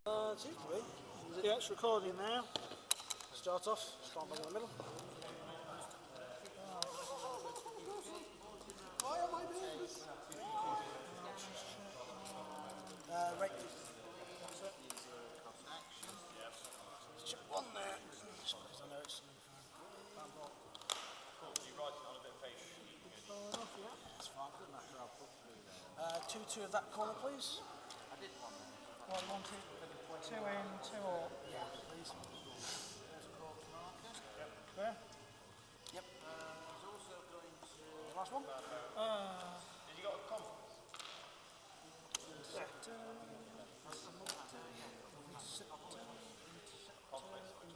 It seems to be. Yeah, it's recording now. Start off, start in the middle. Why am I doing this? Right. Chip one there. Just because I know it's You write it on a bit of paper. That's fine, doesn't matter. I'll put through 2 of that corner, please. I did one there. Well, 1, 2 in, 2 all. Yeah, please. There? Yep. He's also going to... Last one? Did you got a compass?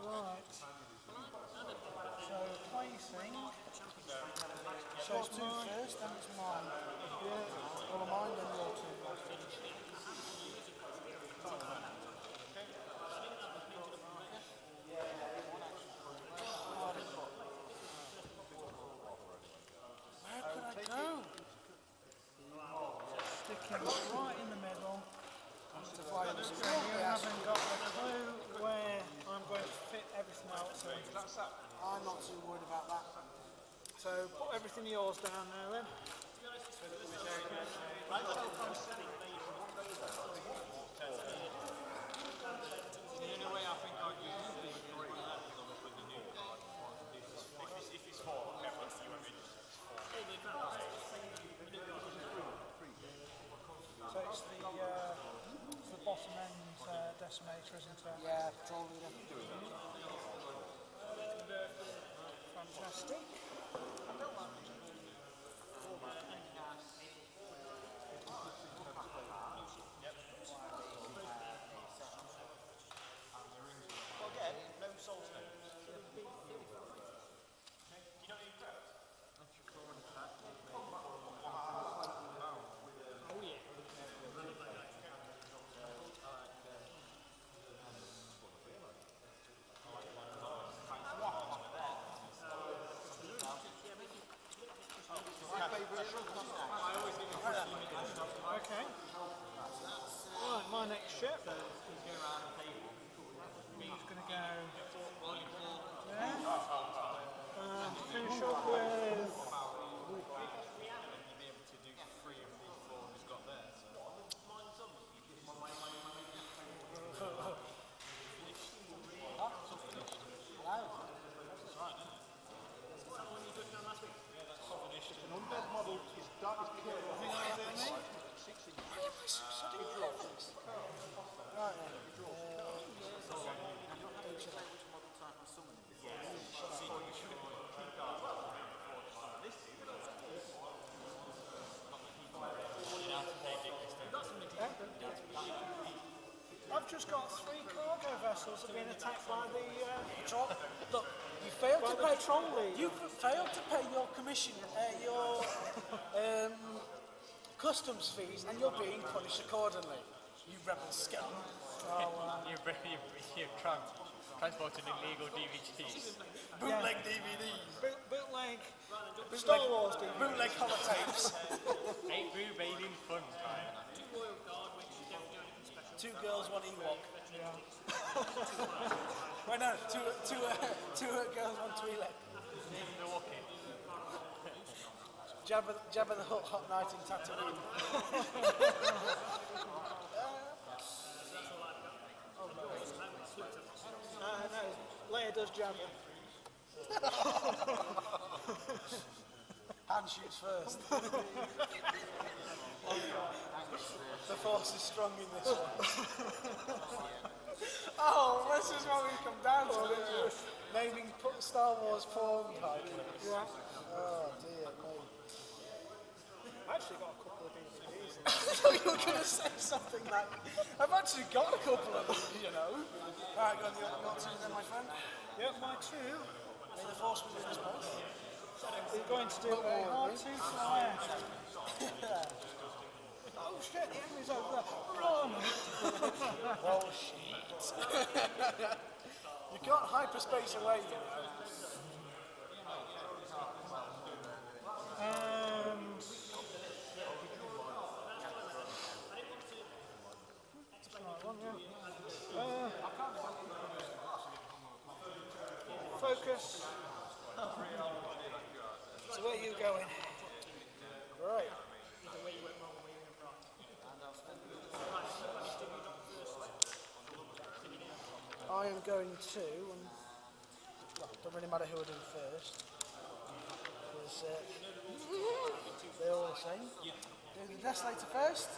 Right. So, placing. So it's 2 first, then it's mine. Yeah. Well, mine, then your 2. Where could I go? Sticking right in the middle. To fly in the So you haven't got a clue where I'm going to fit everything else in. I'm not too worried about that. So put everything yours down there then. The only way I think I'd use it is with the new card. If it's 4, okay, but you won't read it. So it's the bottom end decimator, isn't it? Yeah, patrol leader. Fantastic. Well, again, no soul stones. You don't need crowds. Okay. Right, my next ship. He's going to go there. And finish up with... An undead model is that is clear. I've just got 3 cargo vessels that have been attacked by the Patrol. Look, you failed to pay. patrol lead. You failed to pay your commission, your customs fees, and you're being punished accordingly. You rebel scum. You're transporting illegal DVDs. Bootleg DVDs. Bootleg Star Wars DVD. Bootleg holotapes. Ain't boo bailing fun time. 2 girls, 1 Ewok. Wait, no, two girls, 1 Twi'lek. Milwaukee. Jabba the Hutt, hot night in Tatooine. No, Leia does Jabba. Hand shoots first. The force is strong in this one. Oh, this is what we come down to. Naming Star Wars porn titles. Yeah. Oh dear me. I actually got a couple of DVDs. I thought you were going to say something like, I've actually got a couple of them, you know. Alright, go on, you want 2 then, my friend? Yep, my 2. May the force be with us both. We're going to do a hard to fly. Oh shit, the enemy's over there. Run! Oh shit. You can't hyperspace away, you know. And... That's the right one, yeah. focus. So where are you going? Right. I am going to, and well, don't really matter who I do first, because they're all the same. Do the desolator first,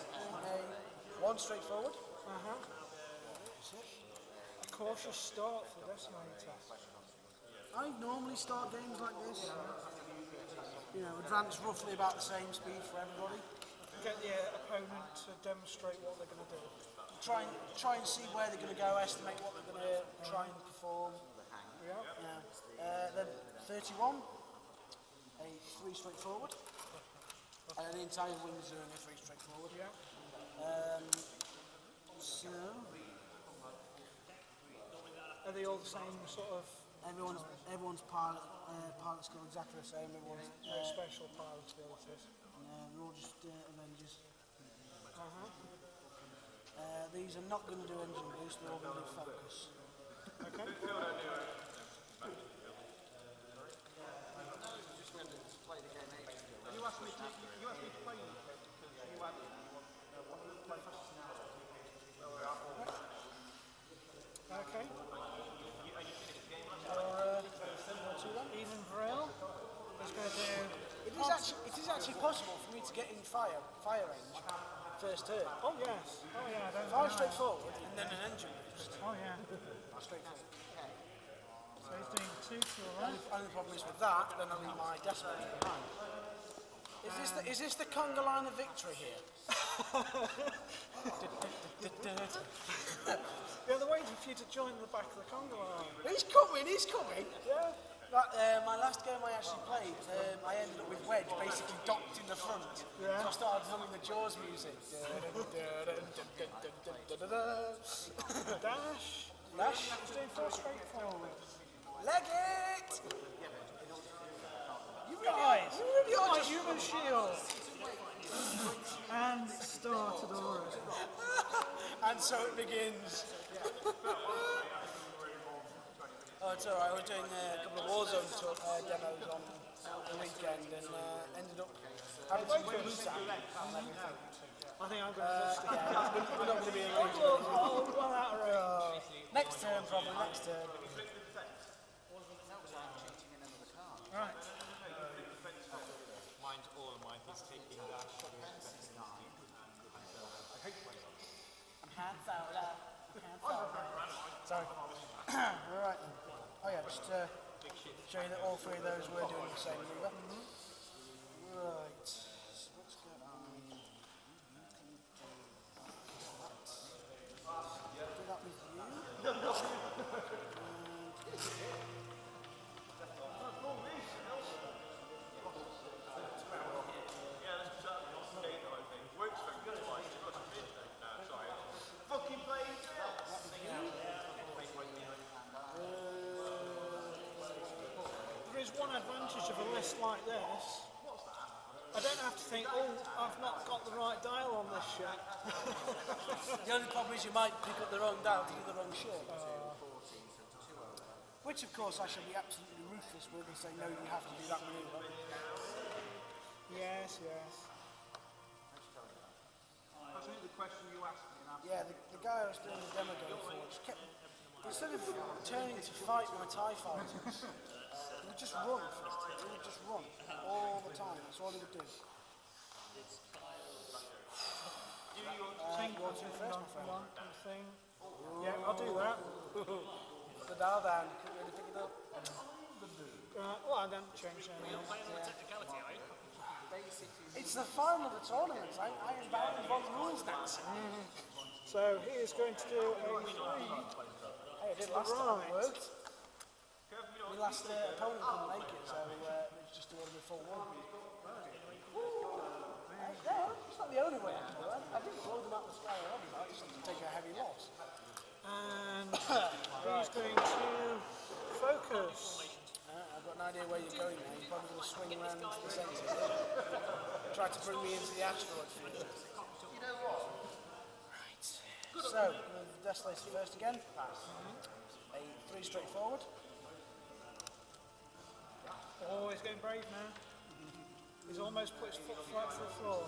one straightforward. A cautious start for Decimator. I normally start games like this. You know, advance roughly about the same speed for everybody. Get the opponent to demonstrate what they're going to do. Try and see where they're going to go, estimate what they're going to try and perform. Yeah. Then 31, a 3 straightforward. And the entire wings are only 3 straightforward. Yeah. So Are they all the same sort of everyone's pilot skill exactly the same. Everyone's no special pilot abilities? we're all just Avengers. These are not going to do engine boost, they're all going to do focus. Okay. You asked me to play with it because you had play fast now. Okay. Even Vril is going to do. It is actually possible for me to get in fire range first turn. Oh yes. Oh yeah. I don't 5 know. straightforward and then an engine boost. Oh yeah. Straightforward. So he's doing 2 to the right. Only problem is with that, then I leave my decimator behind. Is this the conga line of victory here? Yeah, they're waiting for you to join the back of the conga line. He's coming. Yeah. My last game I actually played, I ended up with Wedge basically docked in the front. Yeah. So I started humming the Jaws music. Dash. Dash. He's doing 4 straightforward. Leg it! Guys, You really are my just... human shield. And it started already. And so it begins. Oh, it's alright, I was doing a couple of Warzone demos on the weekend and ended up having some boot tap and everything. I think I'm going to just We're not going to be in range. Oh, well out of range. Next turn, probably, next turn. Right. Mine's all of mine. He's taking dash. Sorry. Alright then. Oh yeah, just show you that all 3 of those were doing the same maneuver. Right. So let's go on. Do that with you. There is one advantage of a list like this. I don't have to think, oh, I've not got the right dial on this shit. The only problem is you might pick up the wrong dial to do the wrong shit. Which of course I shall be absolutely ruthless with and say, no, you have to do that maneuver. Yes, yes. That's the question you asked me. Yeah, the guy I was doing the demo game for just kept, instead of turning to fight my TIE fighters, he would just run. He would just run all the time. That's all he would do. Think go on to the first, my friend. thing. Yeah, I'll do that. Put the dial down. You couldn't really pick it up. Well, I don't change anything. It's the final of the tournament. I am bound by the rules now. So he is going to do a 3. Hey, it did last time. It worked. My last opponent couldn't make it, so it's just ordered me full 1. Yeah, it's not the only way I can do it. I didn't blow them out the sky already, but I just had to take a heavy loss. And he's going to focus. I've got an idea where you're going now. You're probably going to swing around into the centre. Try to bring me into the asteroid field. Right. So, the Desolator first again. A 3 straightforward. Oh, he's getting brave now. He's almost put his foot flat to the floor.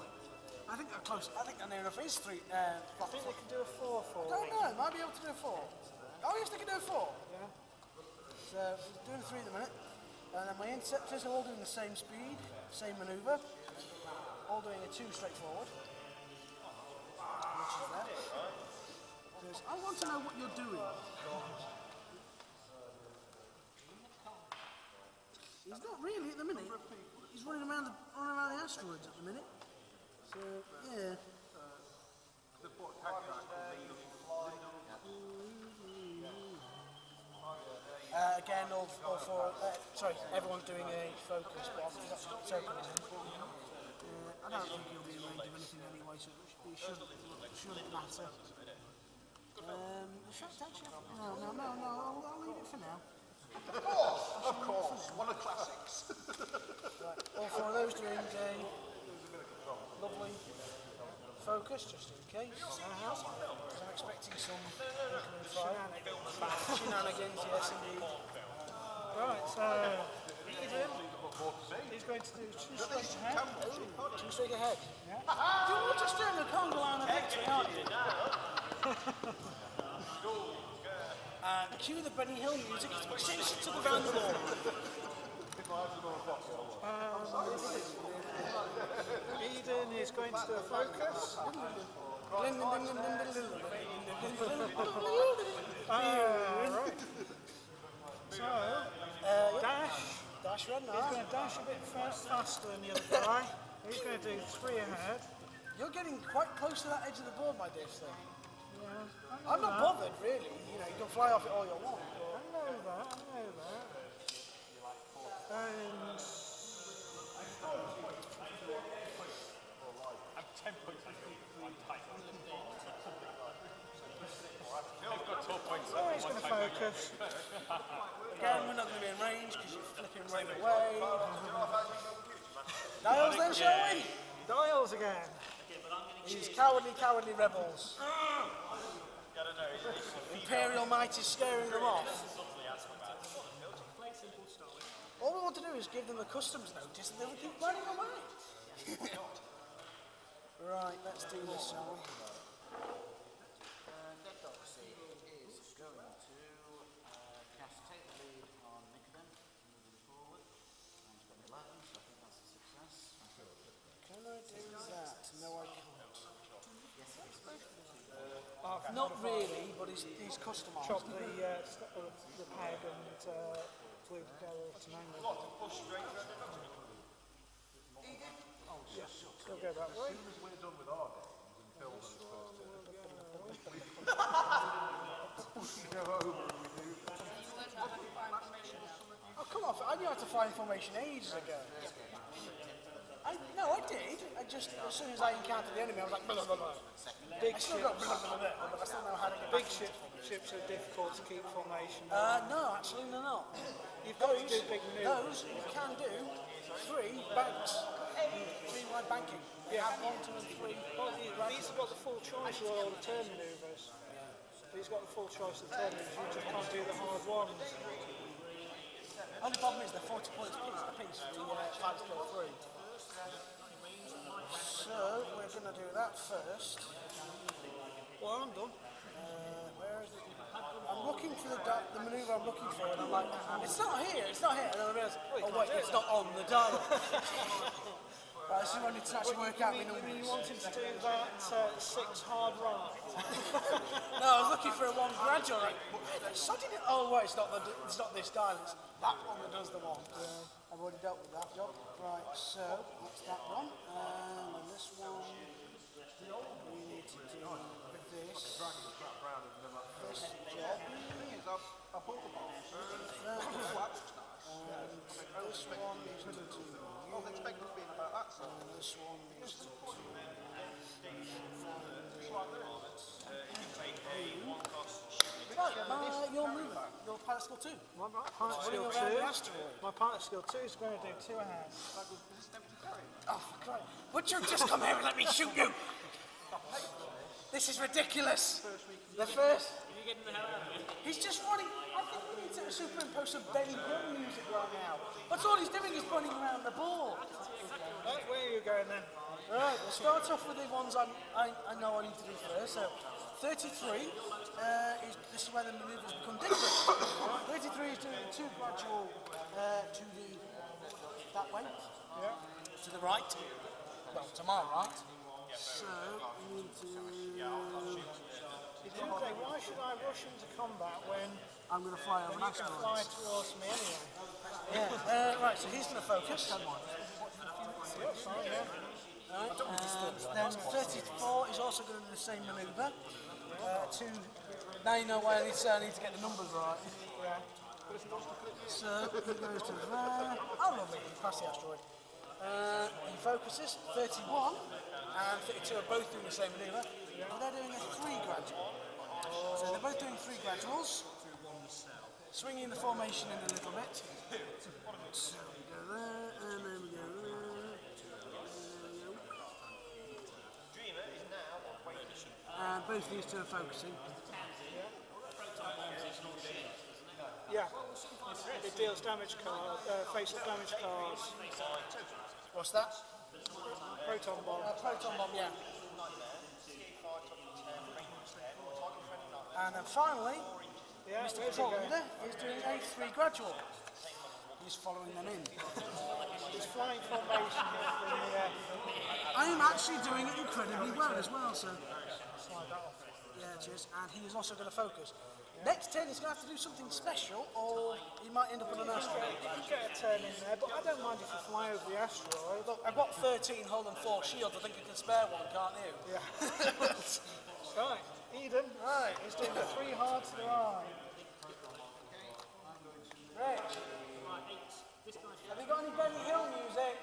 I think they're close. I think they're near enough. It's 3. I think they can do a 4-4. I don't know. Might be able to do a 4. Oh yes, they can do a 4. Yeah. So he's doing a 3 at the minute. And then my interceptors are all doing the same speed, same manoeuvre, all doing a 2 straight forward. Which is that. Because I want to know what you're doing. He's not really at the minute. He's running around the asteroids at the minute. So yeah. Again, all 4. Sorry, everyone's doing a focus, but obviously that's what it's open to. I don't think he'll be in range of anything anyway, so it shouldn't matter. In fact, actually, no, I'll leave it for now. Of course, one of the classics. Right, all 4 of those doing a lovely focus, just in case. I'm expecting some shenanigans, yes indeed. Right, so Eden, he's going to do 2 straight ahead. 2 straight ahead. Yeah. You're just doing the conga line of victory, aren't you? And cue the Benny Hill music, it takes you to the round the ball. Eden is going to do a focus. Right. So, Dash run he's now. going to dash a bit faster than the other guy. He's going to do 3 ahead. You're getting quite close to that edge of the board, my dear thing. Yeah, I'm not bothered, really. You know, you can fly off it all you want. I know that. And I'm 10 points ahead. One time. I've got 12 points. so he's going to focus. Again, we're not going to be in range because you're flipping right away. Dials then, shall we? Dials again. These cowardly rebels. Imperial might is scaring them off. All we want to do is give them a customs notice and they will keep running away. Right, let's do this, shall we? Necroxy is going to cast take the lead on Nicodem, moving forward. And he's got 11, so I think that's a success. Can I do that? No, I can't. I've Not really, but he's customised. chopped the peg and glued together to name it. Yeah, still go that way. We're done with our games and films Oh, come on, I knew how to fly in formation ages ago. No, I did. I just, as soon as I encountered the enemy, I was like, blah, blah, blah. Big I still ships, got blah, blah, blah, but I still know how to get big back. ships are difficult to keep formation. No, actually, they're not. You've got to do big maneuvers. Those you can do 3 banks. 3 wide banking. Yeah. 1, 2 and 3. Well, these have got the full choice of all the turn maneuvers. These got the full choice of the turn maneuvers. You just can't do the hard ones. Only problem is they're 40 points apiece for the 5 to go through. So we're going to do that first. Well, I'm done. Where is it? I'm looking for the manoeuvre I'm looking for, and I'm like, it's not here. And then I realise, oh wait, it's not on the dial. Right, this is when it's actually work out my numbers. You wanted to do that 6 hard right. No, I was looking for a 1 gradual. Like, so did it? Oh wait, it's not this dial. It's that one that does the one. I've already dealt with that job. Right, so that's that one. And then this one, we need to do this. This job. I bought the box. And this one needs to do. I was expecting to be in about that size. And this one needs to do. Right, you're moving. Your pilot skill 2. My pilot Running skill around the 2. asteroid. My pilot skill 2 is going to do 2 ahead. Oh, for Christ. Would you just come here and let me shoot you? This is ridiculous. The first. He's just running. I think we need to superimpose some Benny Hill music right now. That's all he's doing is running around the ball. Right, where are you going then? Right, we'll start off with the ones I know I need to do first. So, 33, this is where the manoeuvres become different. 33 is doing two gradual that way, to the right, well, to my right. So, we need to... Why should I rush into combat when I'm going to fly over you can fly asteroids. towards me anyway? Yeah, right, so he's going to focus. Yeah, fine, yeah. Right, then 34 is also going to do the same manoeuvre. Now you know why I need to get the numbers right. Yeah. So he goes to there. Oh, lovely, he passed the asteroid. He focuses, 31 and 32 are both doing the same manoeuvre. And they're doing a 3 gradual. So they're both doing 3 graduals. Swinging the formation in a little bit. So we go there, and then we go there. And both these two are focusing. Yeah. It deals damage cards, face-up damage cards. What's that? Proton bomb. Proton bomb, yeah. And then finally, Yeah, Mr. where's he going? Ponder is doing a 3 gradual. He's following them in. He's flying formation here in the air. I am actually doing it incredibly well as well, so. Slide that off. Yeah, cheers. And he is also going to focus. Next turn, he's going to have to do something special, or he might end up on an asteroid. You can get a turn in there, but I don't mind if you fly over the asteroid. Look, I've got 13 holding 4 shields. I think you can spare one, can't you? Yeah. Right, Eden. Right. He's doing the 3 hard to the right. Rich, have you got any Benny Hill music?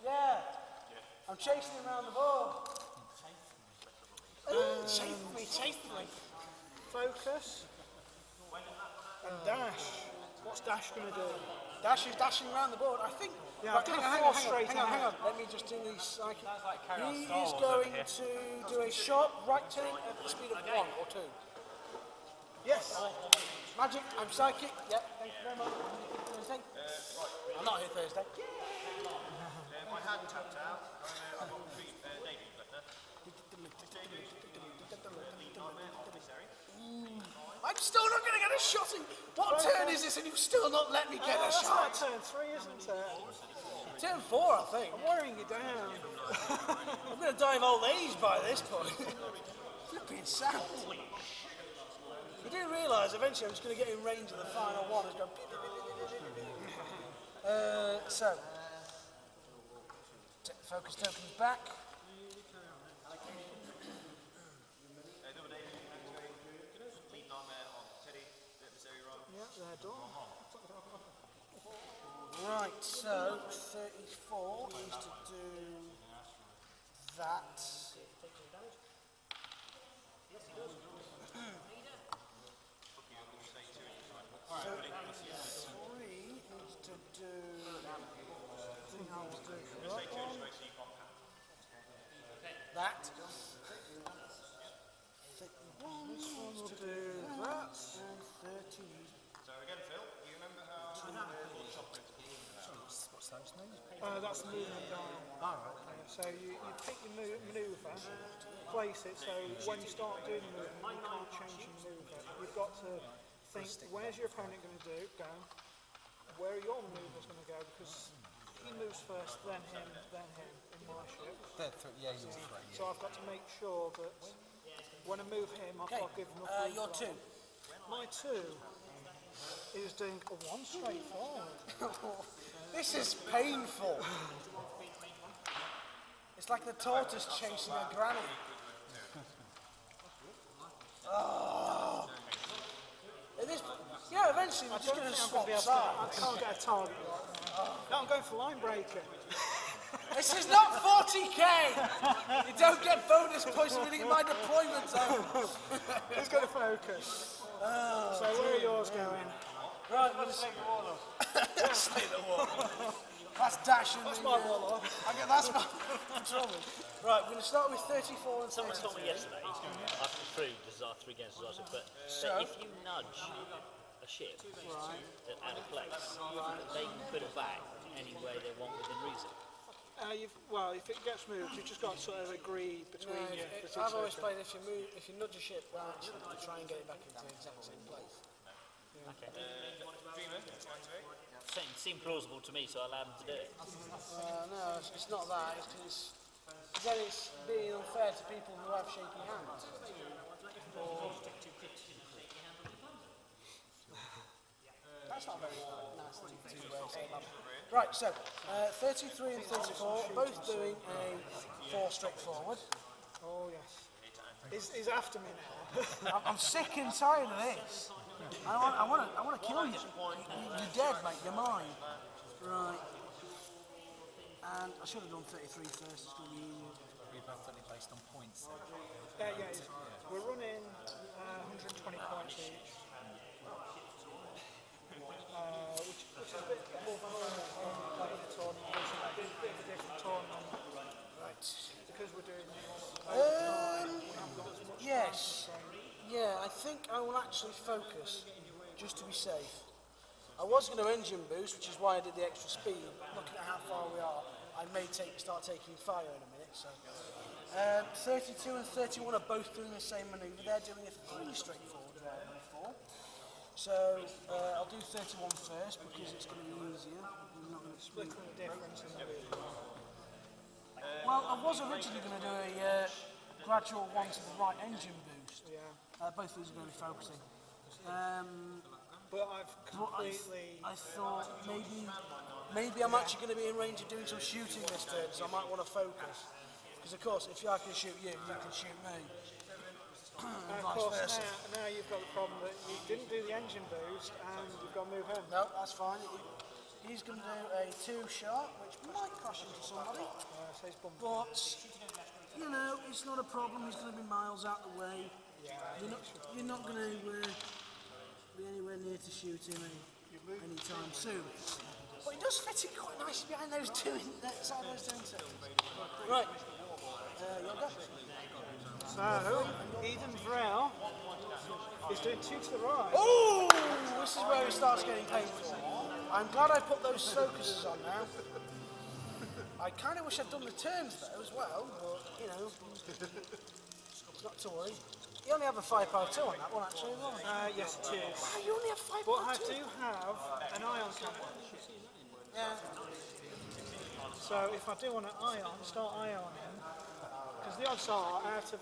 Yeah. I'm chasing him around the board. Chase me. Focus. And dash. What's dash going to do? Dash is dashing around the board. I think. Yeah, I've done a 4 straight in hang there. on. Let me just do these psychic. carry on He Star is Wars going over here. to do a sharp right turn at the speed of 1 or 2. Yes. Magic, I'm psychic. Yep, thank you very much. Thursday. I'm not here Thursday. My hand tapped out. I've got David left there. I'm still not going to get a shot in. What turn is this and you've still not let me get a That's shot? not turn 3, isn't it? Turn 4, I think. I'm wearing you down. I'm going to die of old age by this point. Flipping sound. You do realise eventually I'm just going to get in range of the final one. It's going so, take the focus tokens back. Yeah, they're done. Right, so 34 is to do that. 33 is to do. I think I was doing that one. That. 31 is to do that, and 30 is So again, Phil, you remember how That's the movement dial. Alright. So you pick your manoeuvre, place it, so when you start doing the movement, you can't change your manoeuvre. You've got to think, where's your opponent going to go? Where are your manoeuvres going to go? Because he moves first, then him in my ship. So I've got to make sure that when I move him, I've got to give enough room your for 2. My 2 is doing a 1 straight forward. This is painful. It's like the tortoise chasing a granny. Oh. Yeah, eventually we're just going to swap I sides. can't get a target right now. No, I'm going for line breaker. This is not 40k! You don't get bonus points for being in my deployment zone. Who's going to focus? So where are yours going? Right, we'll slay the wall. Slay the wall. That's dashing. That's my ball. That's my trouble. Right, we're going to start with 34 and Someone told me 33. yesterday, after three games was also, but So? that if you nudge a ship out of place, they can put it back any way they want within reason. Well, if it gets moved, you've just got to sort of agree between you. I've always played if you nudge a ship right, you try and get it back into the exact same place. Okay. Seemed plausible to me, so I allowed them to do it. No, it's not that. It's then it's being unfair to people who have shaky hands. That's not very nice to say about. Right, so 33 and 34, both doing a 4 straight forward. Oh yes. He's after me now. I'm sick and tired of this. I want to kill you. You're dead, mate. You're mine. Right. And I should have done 33 first. It's going to be easier. We're both only based on points. Yeah. We're running 120 points each. Which is a bit more than normal on playing a tournament. It's a bit of a different tournament. Right. Because we're doing Yes. Yeah, I think I will actually focus, just to be safe. I was going to engine boost, which is why I did the extra speed. Looking at how far we are, I may start taking fire in a minute. So, 32 and 31 are both doing the same manoeuvre. They're doing a 3 straightforward rather than a 4. So I'll do 31 first because it's going to be easier. I'm not going to splitting the difference in the move. Well, I was originally going to do a gradual one to the right engine boost. Yeah. Both of these are going to be focusing. But I've completely... I thought maybe I'm actually going to be in range of doing some shooting this turn, so I might want to focus. Because of course, if I can shoot you, you can shoot me. And of course, now you've got the problem that you didn't do the engine boost and you've got to move him. No, that's fine. He's going to do a 2-shot, which might crash into somebody. So he's bumped. But, you know, it's not a problem. He's going to be miles out the way. You're not going to be anywhere near to shoot him anytime soon. But he does fit in quite nicely behind those two, inside those two interceptors. Right. You're go. So, Eden Vrel is doing 2 to the right. Oh! This is where it starts getting painful. I'm glad I put those focuses on now. I kind of wish I'd done the turns though as well, but you know, it's not to worry. You only have a 5.2 on that one actually, don't you? Yes it is. Wow, you only have 5.2? But I do have an ion cannon. Yeah. So if I do want an ion, start ioning, because the odds are out of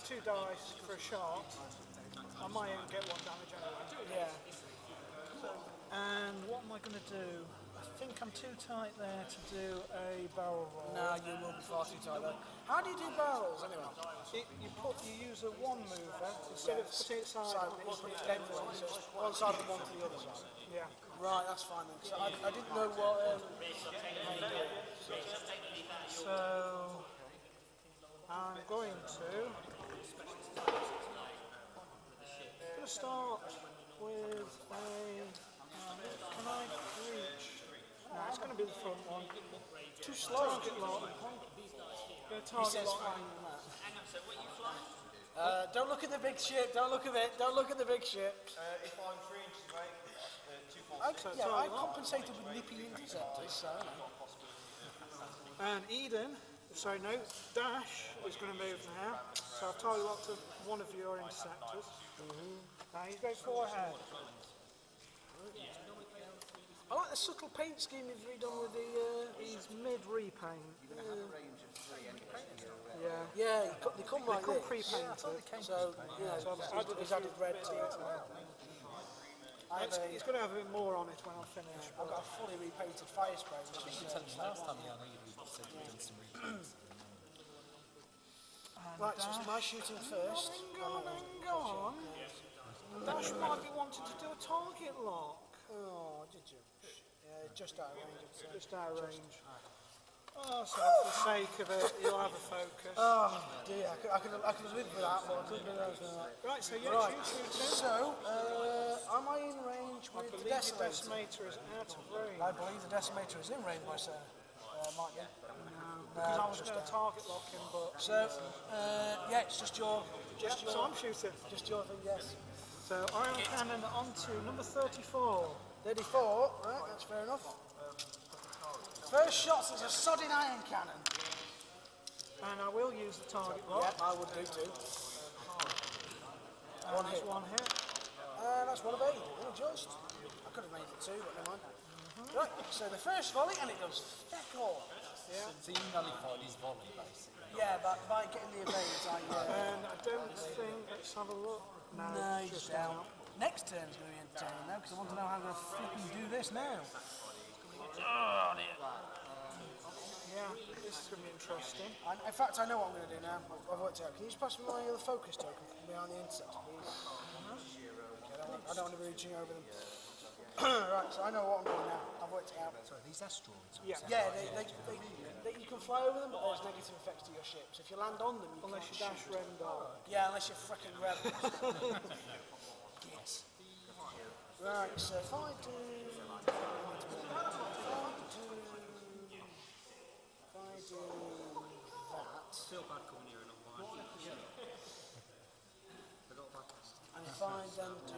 two dice for a shot, I might even get 1 damage anyway. Yeah. And what am I going to do? I think I'm too tight there to do a barrel roll. No, you will be far too tight though. How do you do barrels anyway? You use a 1 mover instead of putting it sideways. You put it lengthwise, so it's one side of the one to the other side. Yeah. Right, that's fine then. 'Cause I didn't know what. So I'm going to start with a. Can I reach? No, it's going to be the front one. Too slow. Target lock. Going to target lock. Don't look at the big ship. Don't look at it. Don't look at the big ship. If I'm 3 inches away, 2 Yeah, I compensated with nippy interceptors, so. And Eden, sorry no, Dash is going to move now. So I've target locked to one of your interceptors. He's going 4 ahead. I like the subtle paint scheme you've redone with the. He's mid repaint. You're going to have a range of 3 anyway. Yeah. Yeah, they come like come this. pre-painted. So, yeah, he's added red to it. He's going to have a bit more on it when I finish. I've got a fully repainted fire spray. Which is, Last time you said you'd done some repaints. right, so it's my shooting first. Hang on. Dash might be wanting to do a target lock. Oh, did you? Yeah, just out of range. Just out of range. Oh, so for the sake of it, you'll have a focus. Oh dear, I could have lived with that, but I couldn't do anything like that. Right, so yeah, Right, shoot. so, am I in range I with the believe your Decimator? Decimator is out of range. I believe the Decimator is in range, my sir. Might be. Because I was going to target lock him, but... So, yeah, it's just your... so I'm shooting. Just your thing, yes. So iron cannon on to number 34. 34, right, that's fair enough. First shots is a sodding iron cannon. And I will use the target lock. Yeah, I would do too. One hit. One hit. That's one of 8. Oh, just. I could have made it 2, but never mind. Right, so the first volley, and it goes feck all. Yeah. So you nullified his volley, basically. Yeah, but by getting the evades, I... And I don't think... Let's have a look. No, he's just down. out. Next turn's going to be entertaining now, because I want to know how I'm going to flipping do this now. Oh, dear. Yeah, this is going to be interesting. In fact, I know what I'm going to do now. I've worked it out. Can you just pass me my other focus token behind the interceptor, please? I don't want to be reaching over them. Right, so I know what I'm doing now. I've worked it out. Sorry, these asteroids. Yeah, you can fly over them, but there's negative effects to your ships. If you land on them, Unless you dash Rendar. Yeah, unless you're frickin' rebel. Yes. Right, so if I do... Feel bad coming here and not buying. And if I then do...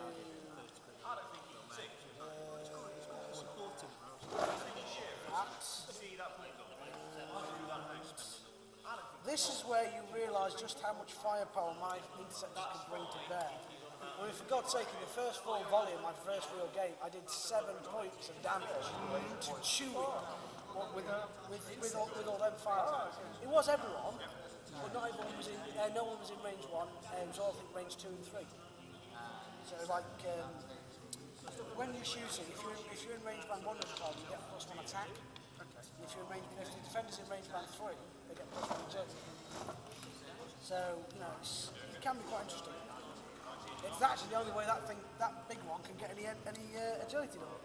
This is where you realise just how much firepower my interceptors can bring to bear. I mean, for God's sake, in the first full volley of my first real game, I did 7 points of damage to Xwing with all them fires. It was everyone, but not everyone was in. No one was in range 1. It was all I think range 2 and 3. So like when you're shooting, if you're in range band 1 of the card, you get +1 attack. If the defender's in range band 3, they get +1 agility. So you know it can be quite interesting. It's actually the only way that big one can get any agility done.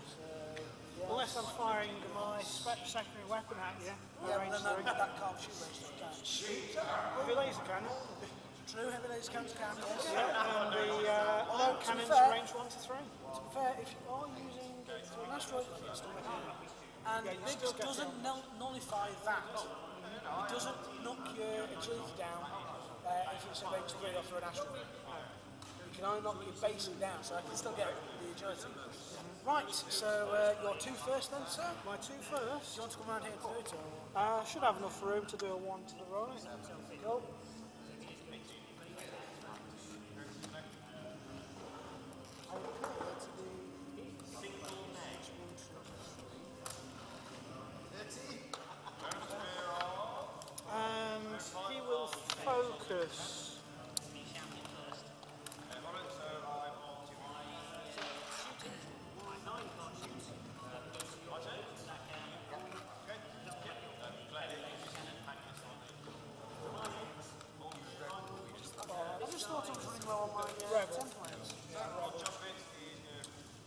So, yeah. Unless I'm firing my secondary weapon at you. Yeah, but then that can't shoot range 3, can't shoot. Heavy laser cannon. True, heavy laser cannons can, yes. Yeah, and the cannons fair, range 1 to 3. To be fair, if you are using an asteroid, it's still and Yeah, Big doesn't nullify that. It doesn't knock your agility down if it's a range 3 off for an asteroid. You can only knock your basic down, so I can still get the agility. Right, so your 2 first then, sir? My 2 first. Do you want to come around here and do it, or...? I should have enough room to do a 1 to the right. Cool. And he will focus. I just thought I was running low on my templates.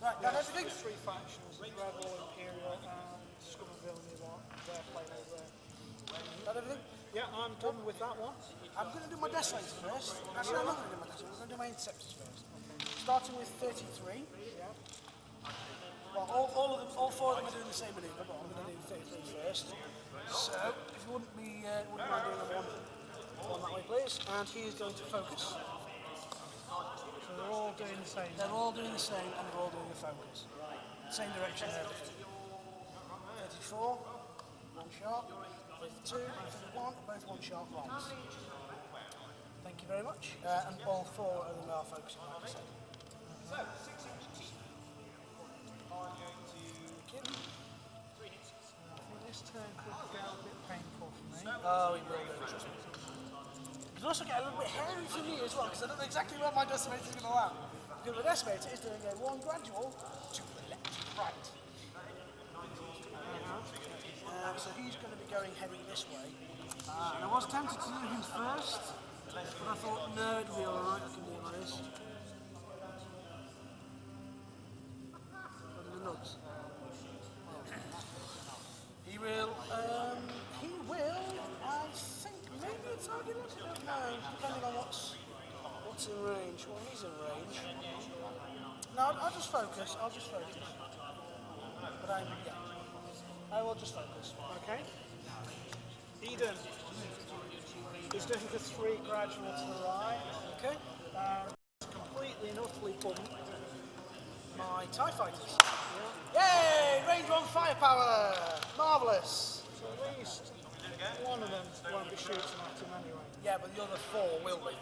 Right, got everything? 3 factions, Rebel, Imperial, and Scum and Villainy one. They're playing over there. Got everything? Yeah, I'm done with that one. I'm going to do my Decimators first. Actually, I'm not going to do my Decimators. I'm going to do my Interceptors first. Starting with 33. Yeah. Well, all 4 of them are doing the same maneuver, but I'm going to do 33 first. So, if you wouldn't mind doing them one that way, please. And he is going to focus. So they're all doing the same. They're all doing the same, and they're all doing the focus. Same direction and everything. 34, 1 shot. 32, 31, both 1 shot rolls. Thank you very much. And all 4 of them are focusing, like I said. So, 6 inches. I'm going to... Thank you. I think this turn could get a bit painful for me. Oh, he will do, trust me. It could also get a little bit hairy for me as well, because I don't know exactly where my Decimator is going to land. Because the Decimator is doing a 1 gradual to the left, right. So he's going to be going heavy this way. And I was tempted to do him first, but I thought, no, it'll be alright, I can do it like this. The nuts. He will target? I don't know, depending on what's in range. Well, he's in range. No, I'll just focus. But I will just focus. Okay. Eden is doing the 3 gradual to the right. Okay. Completely and utterly bumped. My TIE fighters. Yay! Range 1 firepower! Marvellous! So at least one of them won't be shooting at him anyway. Yeah, but the other 4 will be.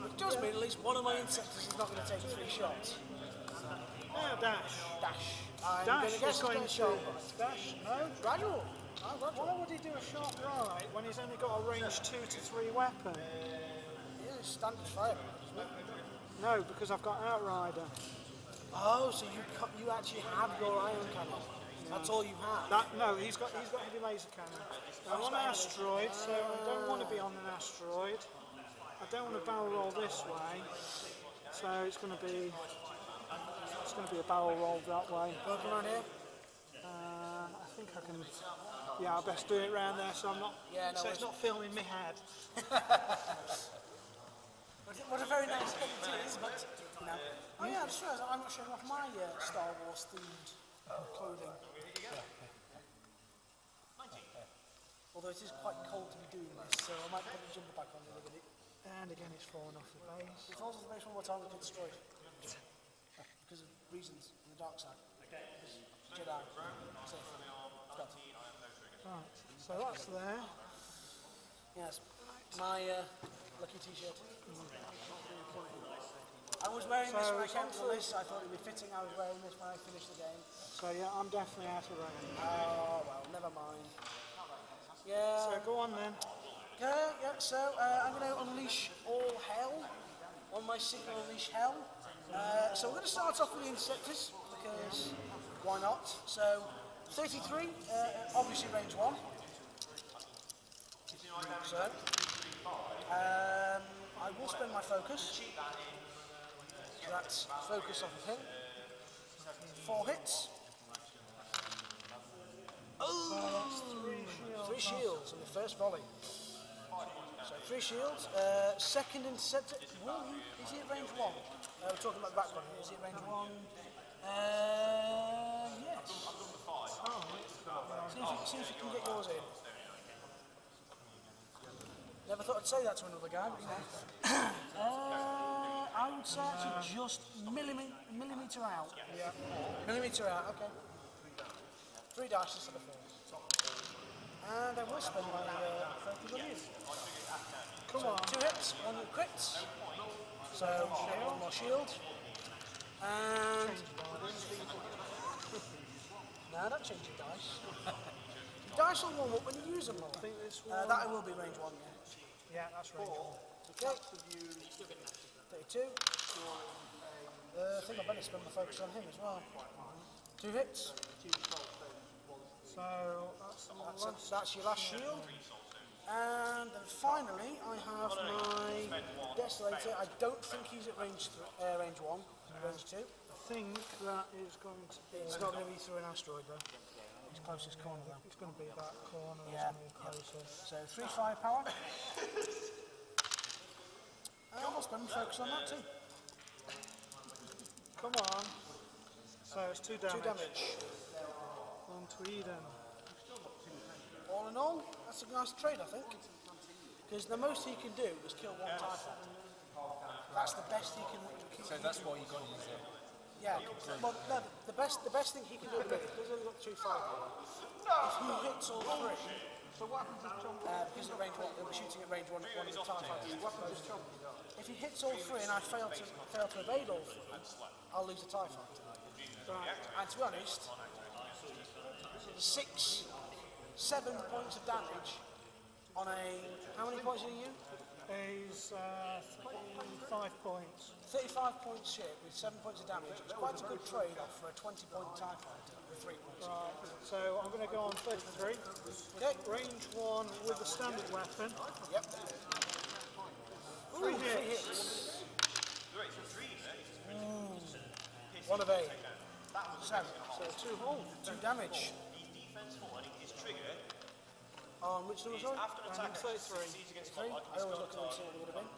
Which does mean at least one of my interceptors is not going to take 3 shots. Now Dash. Dash. I'm Dash going to guess is going a shot. Dash, no. Gradual. Why would he do a shot right when he's only got a range 2 to 3 weapon? Yeah, standard fire, isn't it? No, because I've got Outrider. Oh, so you actually have your ion cannon. That's all you have. No, he's got heavy laser cannon. I'm on an asteroid, so I don't want to be on an asteroid. I don't want to barrel roll this way, so it's going to be a barrel roll that way. Working around here? I think I can. Yeah, I best do it round there, so I'm not. Yeah, no, so it's not filming my head. What a very nice edit it is, but you know. Oh yeah, I just realised I'm not showing off my Star Wars themed clothing. Although it is quite cold to be doing this, so I might put the jumper back on the other bit. And again, it's fallen off the base. It falls off the base one more time and gets destroyed. Because of reasons on the dark side. Because Jedi. Safe. Forgot. Right, so that's there. Yes. My lucky t-shirt. I was wearing this when I came to this. I thought it would be fitting. I was wearing this when I finished the game. So yeah, I'm definitely out of range. Oh well, never mind. Yeah. So go on then. Yeah, so I'm going to unleash all hell on my signal, unleash hell. So we're going to start off with the interceptors, because why not? So 33, obviously range 1. So I will spend my focus. That's focus off of him. 4 hits. Oh, 3 shields in the first volley. So 3 shields. Second interceptor. Is he at range 1? We're talking about the back one here. Is he at range 1? Yes. See if you can get yours in. Never thought I'd say that to another guy, but you know. I would say actually just millimetre out. Yeah. Millimetre out, okay. 3 dice instead of 4. And I will spend my focus on you. Come on. 2 hits, 1 crits. So, 1 more shield. And... no, don't change your dice. Your dice will warm up when you use them more. That will be range 1, yeah. Yeah, that's range 1. Okay. 32. I think I better spend my focus on him as well. 2 hits. So that's your last shield. And then finally, I have my Desolator. I don't think he's at range 1, range 2. I think that is going to be. It's not going to be through an asteroid though. He's closest corner though. It's going to be that corner. Yeah. Closest. So 3 firepower. And I'll spend my focus on that too. Come on. So it's 2 damage. 2 damage. On to Eden. All in all, that's a nice trade, I think. Because the most he can do is kill 1 TIE fighter. That's the best he can do. So that's what you got to use it. Yeah. Well, no, the best thing he can do at the minute, because he's only got 2 firepower, if he hits all 3, because at range 1, he'll be shooting at range 1 of the TIE fighters. If he hits all 3 and I fail to evade all 3, I'll lose a TIE fighter. And to be honest, 7 points of damage on a... how many points are you? Is 35 points. 35 point ship with 7 points of damage. It's quite a good trade-off for a 20-point TIE fighter with 3 points. Right. So I'm going to go on 33. Okay. Range 1 with the standard weapon. Yep. 3 Ooh, 3 hits. hits. 1 of 8. So 2 damage. On which number, sorry? After an attack, 33. succeeds against Three. Moloch, I always look at them and see what it would have been.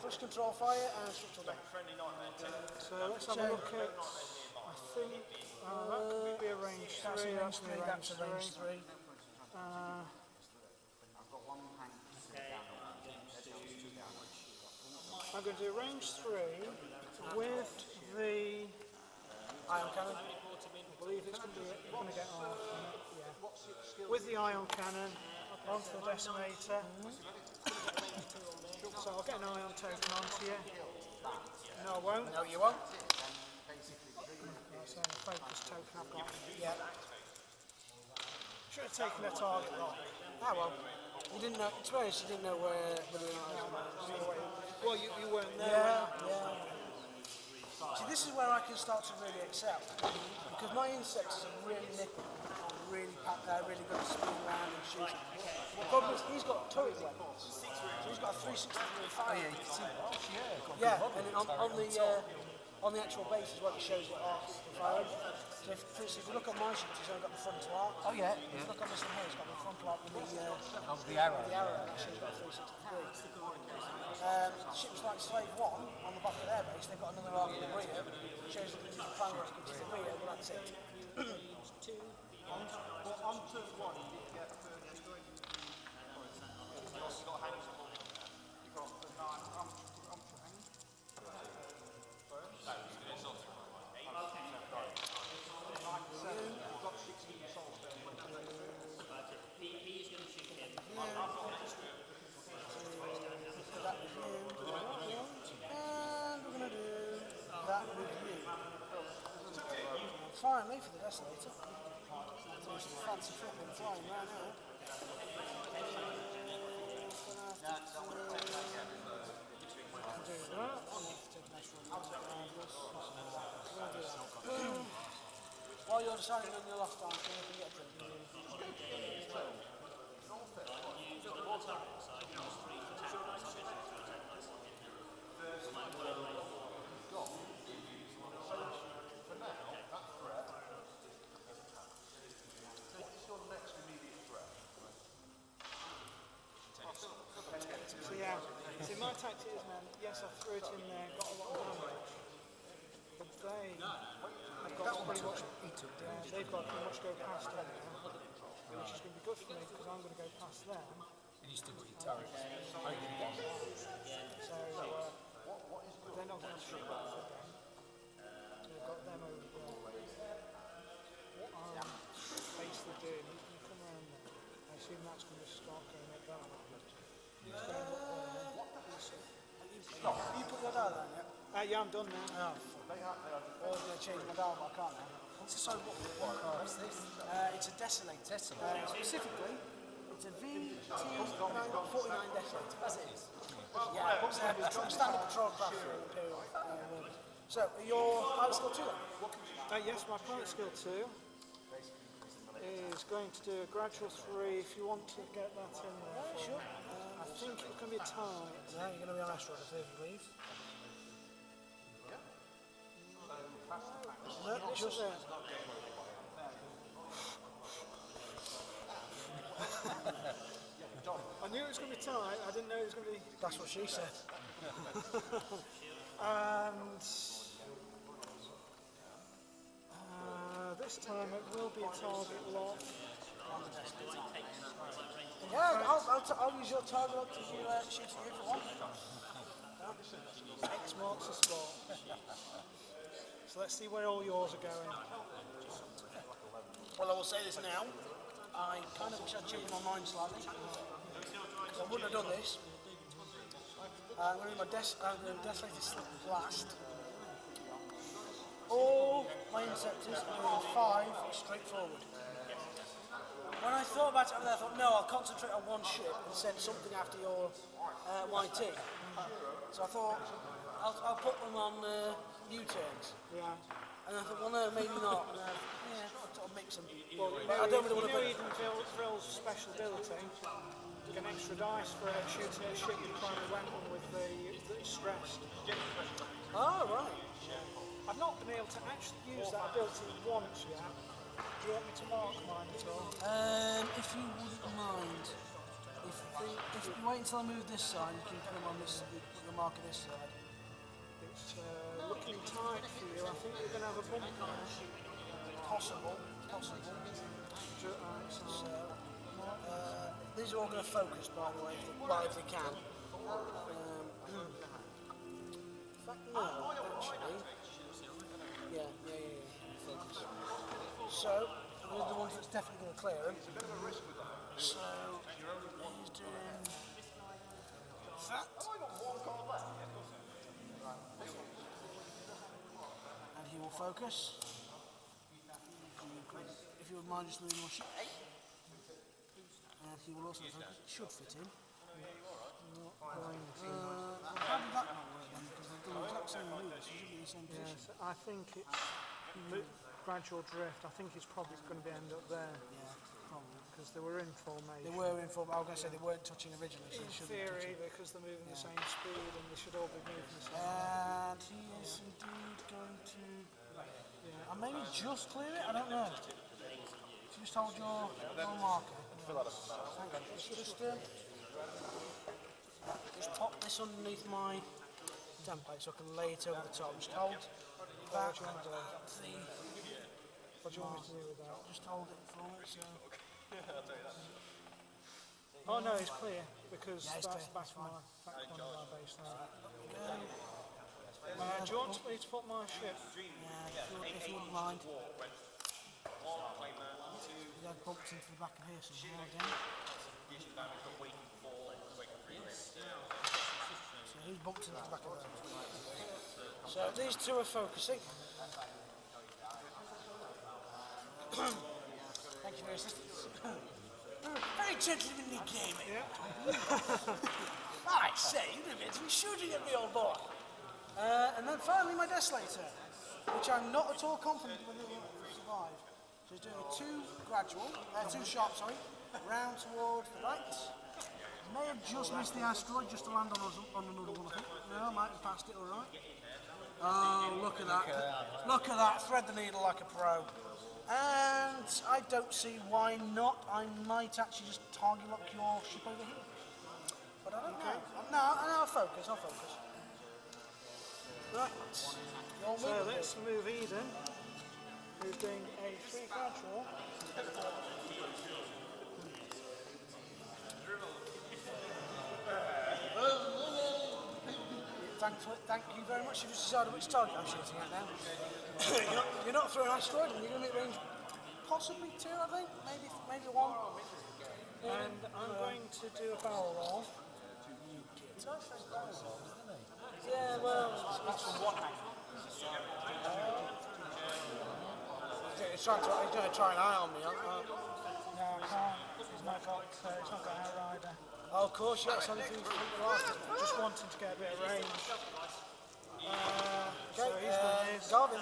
Push control fire and structural damage. friendly nightmare 2. So let's have a look at, I think, that could be a range 3, that's Range going to be that's a range 3. 3. I'm going to do range 3 with the, Ion cannon. I believe it's going to get off, yeah. With the ion cannon, onto the decimator. So I'll get an ion token onto you. No, I won't. No, you won't. That's a focus token I've got. Yeah. Should have taken a target lock. Ah, well. You didn't know, to be honest, you didn't know whether or not. Well, you weren't there. Yeah. See, this is where I can start to really excel. Because my insects are really nippy, really good at spinning around and shooting. The problem is, he's got turret weapons. So he's got a 360 fire. Yeah, you can see Bosch, yeah. Yeah, and then on the actual base is what it shows it off the fire. So if you look at my ship, he's only got the frontal arc. Oh, yeah. If you look at this one here, he's got the frontal arc with The arrow. the arrow, and actually he's got a 360 degree. Ships like Slave 1, on the back of their base, they've got another arc in the rear, which shows that the primary rocket is the rear, but that's it. Well, on turn 1, you did get 30. You've got hands on it. You've got the 9 hang. You've got 16 souls there. He's going to shoot him. That with you. And we're going to do that with you. Finally, for the Desolator. There's some fancy flipping flying right now. Do that. While you're deciding on your last time, so you can get a drink. So yeah, see my tactic is, man, yes, I threw it in there, got a lot of damage, but they've got to pretty much, they've got to pretty much go past it now, which is going to be good for me because I'm going to go past them. And you still got your turret. So they're not going to shoot off again. So we've got them over there. What I'm basically doing, you come around there, I assume that's going to start going up that way. It's going up there. You put your dial down yet? Yeah, I'm done now. Oh, fuck. I was going to change my dial, but I can't now. What's this? It's a Desolator. Desolator. Specifically, it's a VT-49 Desolator. As it is. Yeah, it's a standard patrol craft for Imperial. So, your pilot skill 2 then? Yes, my pilot skill 2 is going to do a gradual 3 if you want to get that in there. Sure. I think it's going to be tight. No, you're going to be on asteroid if you leave. No, Just there. I knew it was going to be tight, I didn't know it was going to be... That's what she said. And... this time it will be a target lock. Yeah, I'll use your target up to shoot at you for one. X marks the spot. So let's see where all yours are going. Well, I will say this now. I kind of wish I'd changed my mind slightly. Because I wouldn't have done this. I'm going to do my Desolator Slip Blast. All my Inceptors are doing 5 straight forward. When I thought about it over there, I thought, no, I'll concentrate on one ship and send something after your YT. So I thought, I'll put them on U-turns. Yeah. And I thought, well, no, maybe not. Sort of mix them. Well, I don't really want to put... even Phil's special ability, get an extra dice for shooting a ship you primary weapon with the stressed. Oh, right. I've not been able to actually use that ability once yet. Do you want me to mark mine at all? If you wouldn't mind, if you wait until I move this side, you can put them on this. You can put the marker this side. It's looking tight for you. I think you're going to have a bump there. Possible. Right, so These are all going to focus, by the way, if they can. In fact, no, actually. Yeah. Focus. So, these are the ones that's definitely going to clear him. So, he's doing that. And he will focus. If you would mind just moving your sheet. And he will also focus. It should fit in. How did that not work then? Because they've done the exact same moves, so it should be in the same position. yes, I think it's gradual drift. I think it's probably going to be end up there Yeah, probably. because they were in formation. They were in form. I was going to say they weren't touching originally, so In they shouldn't be theory, touching. because they're moving the same speed and they should all be moving the same. And he is indeed going to. And maybe just clear it. I don't know. If you just hold your marker. Hang on. Just pop this underneath my template so I can lay it over the top. Just hold that. What do you want me to do with that? Just hold it for me. So. Oh no, it's clear because Yeah, it's that's clear, back it's from fine. back on my baseline. Okay. Do you want me to put my ship? Yeah, if you wouldn't mind. Yeah, bumped into the back of here somehow again. So he's bumped into the back of there. So these two are focusing. Thank you for your assistance. Very gentlemanly game. I say, you didn't mean to be shooting at me, old boy. And then finally my Desolator, which I'm not at all confident whether it will survive. So he's doing a two sharp, round towards the right. May have just missed the asteroid just to land on another one, I think. No, I might have passed it all right. Oh, look at that. Look at that, thread the needle like a pro. And I don't see why not. I might actually just target lock your ship over here. But I don't know. No, I'll focus. Right. So let's move Eden, who's doing a 3 gradual. Thank you very much. You've just decided which target I'm shooting at now. you're not throwing asteroid, and you're going to hit range possibly 2, I think, maybe 1. And I'm going to do a barrel roll. Yeah, well, That's from one angle. he's going to try an eye on me, aren't No, I can't. It's not got outrider. Oh, of course, yeah, it's only through the last. Just wanting to get a bit of range. Okay, he's done his. Garvin.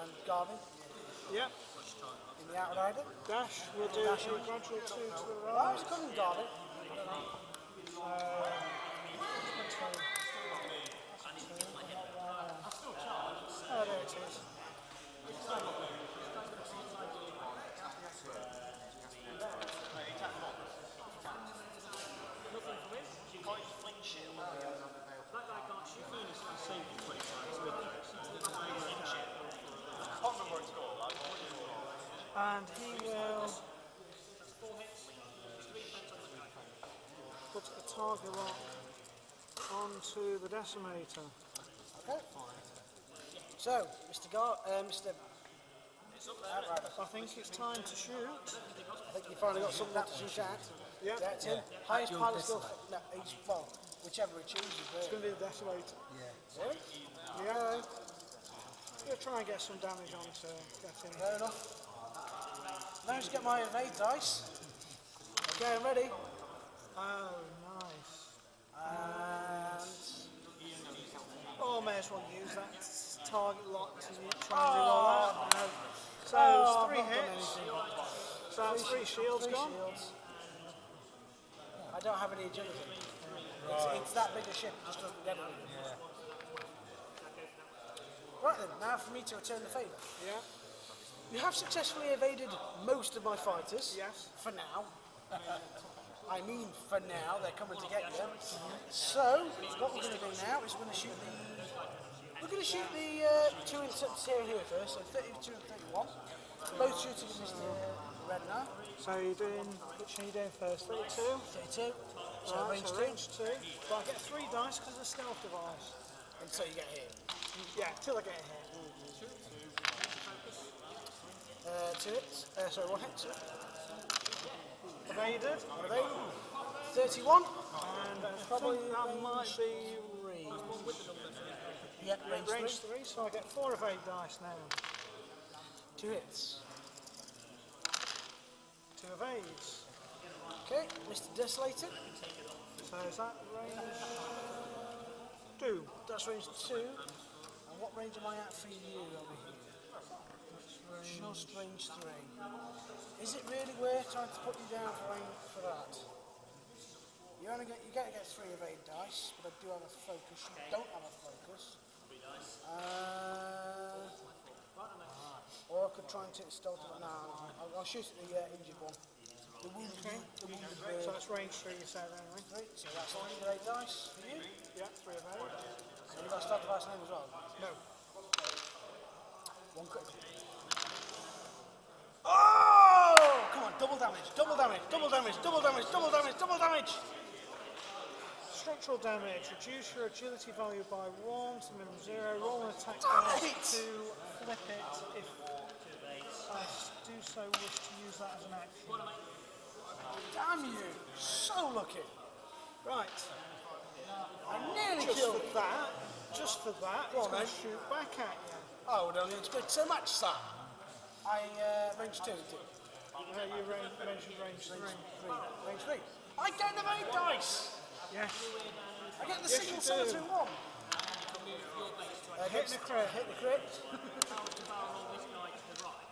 And Garvin Yep. in the outrider. Dash, we'll do a gradual 2 to the Oh, right. he's coming, Garvin. Oh, there it is. And he will put a target lock onto the decimator. Okay. So, Mr. Outrider. I think it's time to shoot. I think you finally got something to shoot at. Yeah, Yeah, it's him. Highest pilot skill. No, he's, well, whichever he chooses. it's going to be the decimator. Really? Yeah. We'll try and get some damage onto getting. Fair enough. Now just get my evade dice. Okay, I'm ready. Oh, nice. And Oh, may as well use that target lock to try and do all that. No. So it's 3 I've not done hits. anything. So that's 3 shields Three gone. shields. I don't have any agility. It's that big a ship, it just doesn't get it. Right then, now for me to return the favour. Yeah. You have successfully evaded most of my fighters. Yes. For now. I mean, for now, they're coming to get you. So, what we're going to do now is we're going to shoot the two interceptors here and here first, so 32 and 31. Both shooting at Mr. Red now. So you're doing, which are you doing first? 32? 32. So Right, range so 2. range 2. But I get 3 dice because of the stealth device. Until you get hit. Yeah, till I get hit. 2 hits. Sorry, 1 hit. Sorry. Evaded. Evade. 31. And Probably that might be 3. Yep, range 3, so I get 4 evade dice now. 2 hits. 2 evades. Okay, Mr. Desolator. So is that range 2? That's range 2. And what range am I at for you over here? Just range 3. Is it really worth trying to put you down for that? You're going to get 3 evade dice, but I do have a focus. You don't have a focus. Or I could try and take the stealth. No, I'll shoot at the injured one. The wounded bird. So that's range 3 you said anyway. Right, so that's 3 evade dice for you. Yeah, 3 evade. And you've got a stealth device name as well? No. 1 critical. Oh! Come on, double damage, double damage, double damage, double damage, double damage, double damage! Structural damage. Reduce your agility value by 1 to minimum 0. Roll an attack Damn dice it! to flip it if I do so wish to use that as an action. Damn you! So lucky. Right. I nearly Just killed for that, it's on, going then. to shoot back at you. I would only expect so much, sir. I range 2, did. You mentioned range 3. Range 3. I get the evade dice! Yes. I get the Yes, single you summit do. in 1. Hit the crit. Hit the crit. So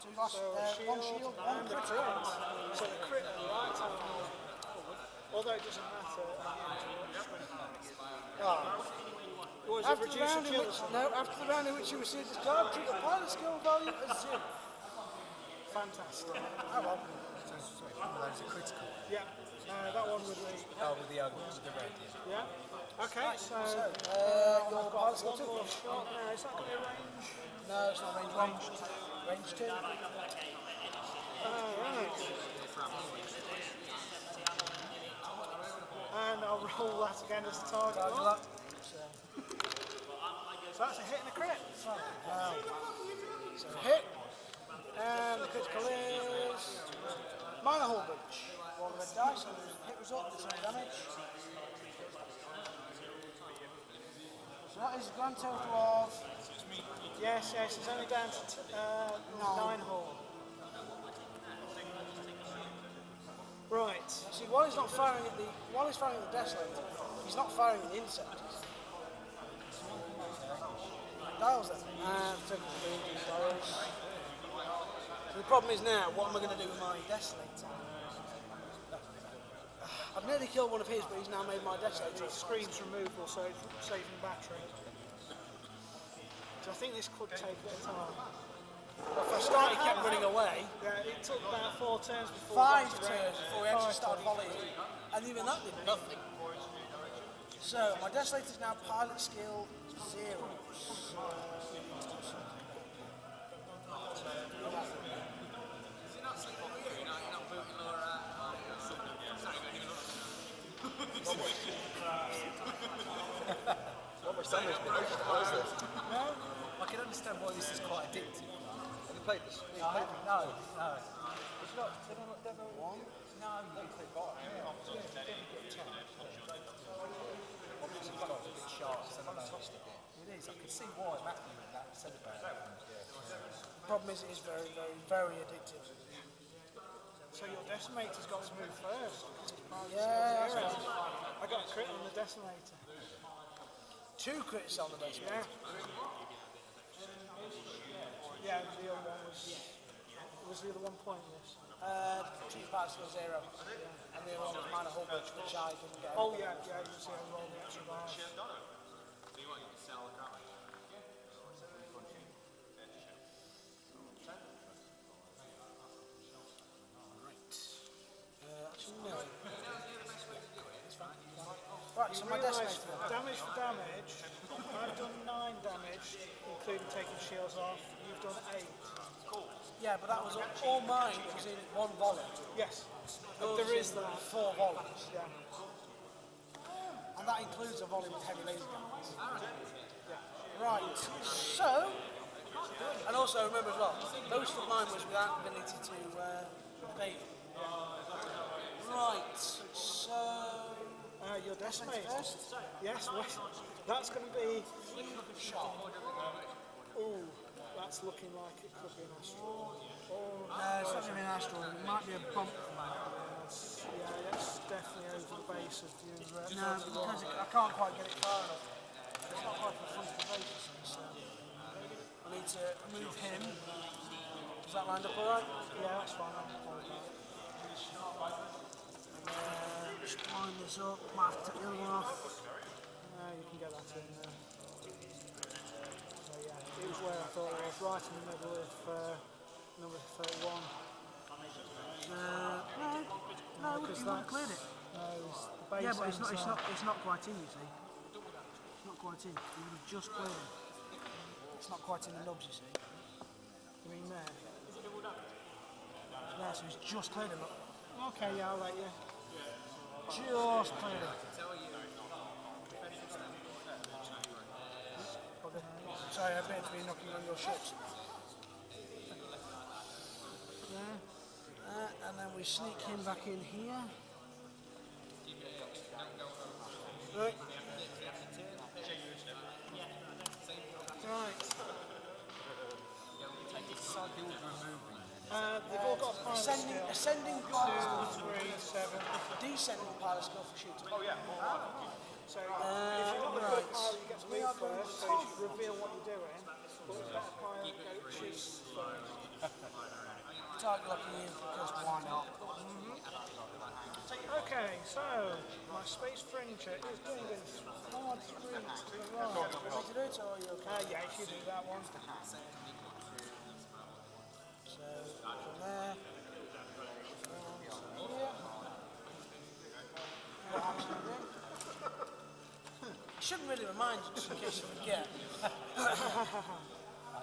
we've lost So 1 shield, 1 and the crit. crit. So the crit at the right hand. Although it doesn't matter. Was it After the, reduce round in agility? which, no, after the round in which you received this card, treat the pilot skill value as 0. Fantastic. Oh well. Sorry, one of those are critical. Yeah. That one with the... Oh, with the red, yeah. Yeah. Okay, so... Your pilot skill one 2. more shot now. Is that going to range? No, it's not range 1. Range 2. Alright. And I'll roll that again as the target. Target one. that. So that's a hit and a crit. Wow. So hit. And the critical is minor hull breach. Roll the red dice and hit result, there's no damage. So that is a grand total of Yes, it's only down to 9 hull. Right. see while he's not firing at the Desolator, he's not firing at the interceptors. Dials them. And dials. So the problem is now, what am I going to do with my Desolator? I've nearly killed one of his, but he's now made my Desolator. Screen's removal, so it's saving battery. So I think this could take a bit of time. If I started, he kept running away. Yeah, it took about 4 turns before... 5 we got to turns range. before we actually 5 started turns. volleying. And even that did nothing. So my Desolator is now pilot skill 0. Not much damage been done, is there? No. I can understand why this is quite addictive. Have you played this? No. It's not. Never one? No, you don't play bot. Obviously, you've got a bit sharp, so fantastic. It is. I can see why Matthew and that said about it. The problem is it is very, very, very addictive. So your Decimator's got to move first. Yeah, Zero. I got a crit on the Decimator. 2 crits on the Desolator. Yeah, the other one was the other one pointless. Chief pilot skill 0. And the other one was minor hull breach, which I didn't get. Oh yeah, you see I rolled the extra bar. So you my realise decimator. damage for damage, I've done 9 damage, including taking shields off. You've done 8. Yeah, but that was all mine was in one volley. Yes, Yours there is in that. 4 volleys. Yeah. And that includes a volley with heavy laser guns. Right, so, and also remember as well, most of mine was without ability to evade. Right, so, Your decimator. first, Yes, well, that's going to be. shot. Ooh, that's looking like it could be an astral. Or, It's not going to be an astral, it might be a bump. yeah, it's definitely over the base of the universe. No, because I can't quite get it far enough. It's not quite in front of the base, you see, so I need to move him. Does that line up alright? Yeah, that's fine. I'll hold that. Just line this up, might have to take the other one off. You can get that in there. So yeah, it was where I thought it was, right in the middle of number 31. No, because you would have that's- cleared it. No, the base Yeah, but it's ends not quite in, you see. It's not quite in. You would have just cleared it. It's not quite in the nubs, you see. You mean there? Yeah, so it's just cleared it, look. Okay, yeah, I'll let you. Just cleared it. Okay. Sorry, I appear to be knocking on your ships. And then we sneak him back in here. Right. Right. They've all got pilot skill. Ascending pilot 2, 3, 7. descending pilot skill for shooting. Oh, yeah. So if you're not a good right. pilot, you get to move first, so you should reveal what you're doing. But a better pilot shoots first. Target locking in because why not? Okay, so my space fringer is doing this hard 3 to the right. Want me to do it or are you okay? Yeah, if you do that one. So from there. I shouldn't really remind you just in case you forget. I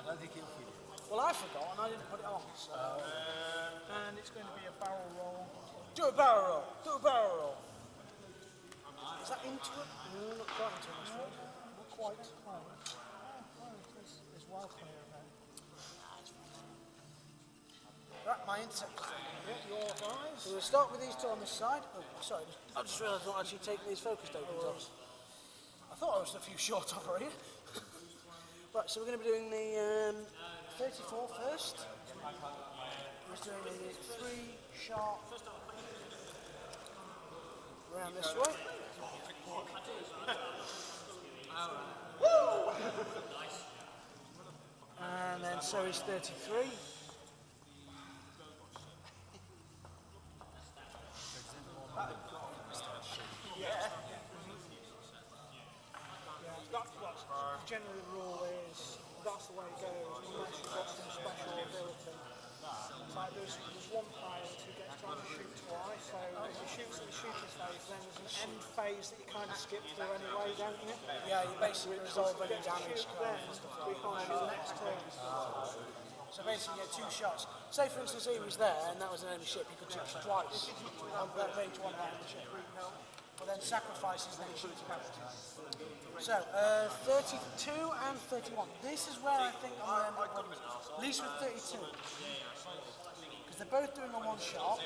don't think he'll forget. Well, I forgot and I didn't put it on. So. And it's going to be a barrel roll. Do a barrel roll. Do a barrel roll. Is that into it? No, not quite into this one. Not quite. It's well clear of it. Right, my intercept. Yeah, your guys. So we'll start with these two on this side. Oh, sorry, I just realised I'm not actually taking these focus tokens off. I thought I was a few short off already. Right, so we're going to be doing the 34 first. We're doing a 3 sharp around this way. And then so is 33. That's generally the rule is that's the way it goes unless you've got some special ability. Like there's one pilot who gets trying to shoot twice, so if he shoots at the shooting phase, then there's an end phase that you kind of skip through anyway, don't you? Yeah, you basically resolve any Get to damage. shoot then behind the next turn. So basically you get 2 shots. Say for instance he was there and that was an enemy ship, you could shoot twice on that range one out of the ship. But then sacrifices then shoots back. So, 32 and 31. This is where I think I'm going to end up winning. At least with 32. Because they're both doing a one shot.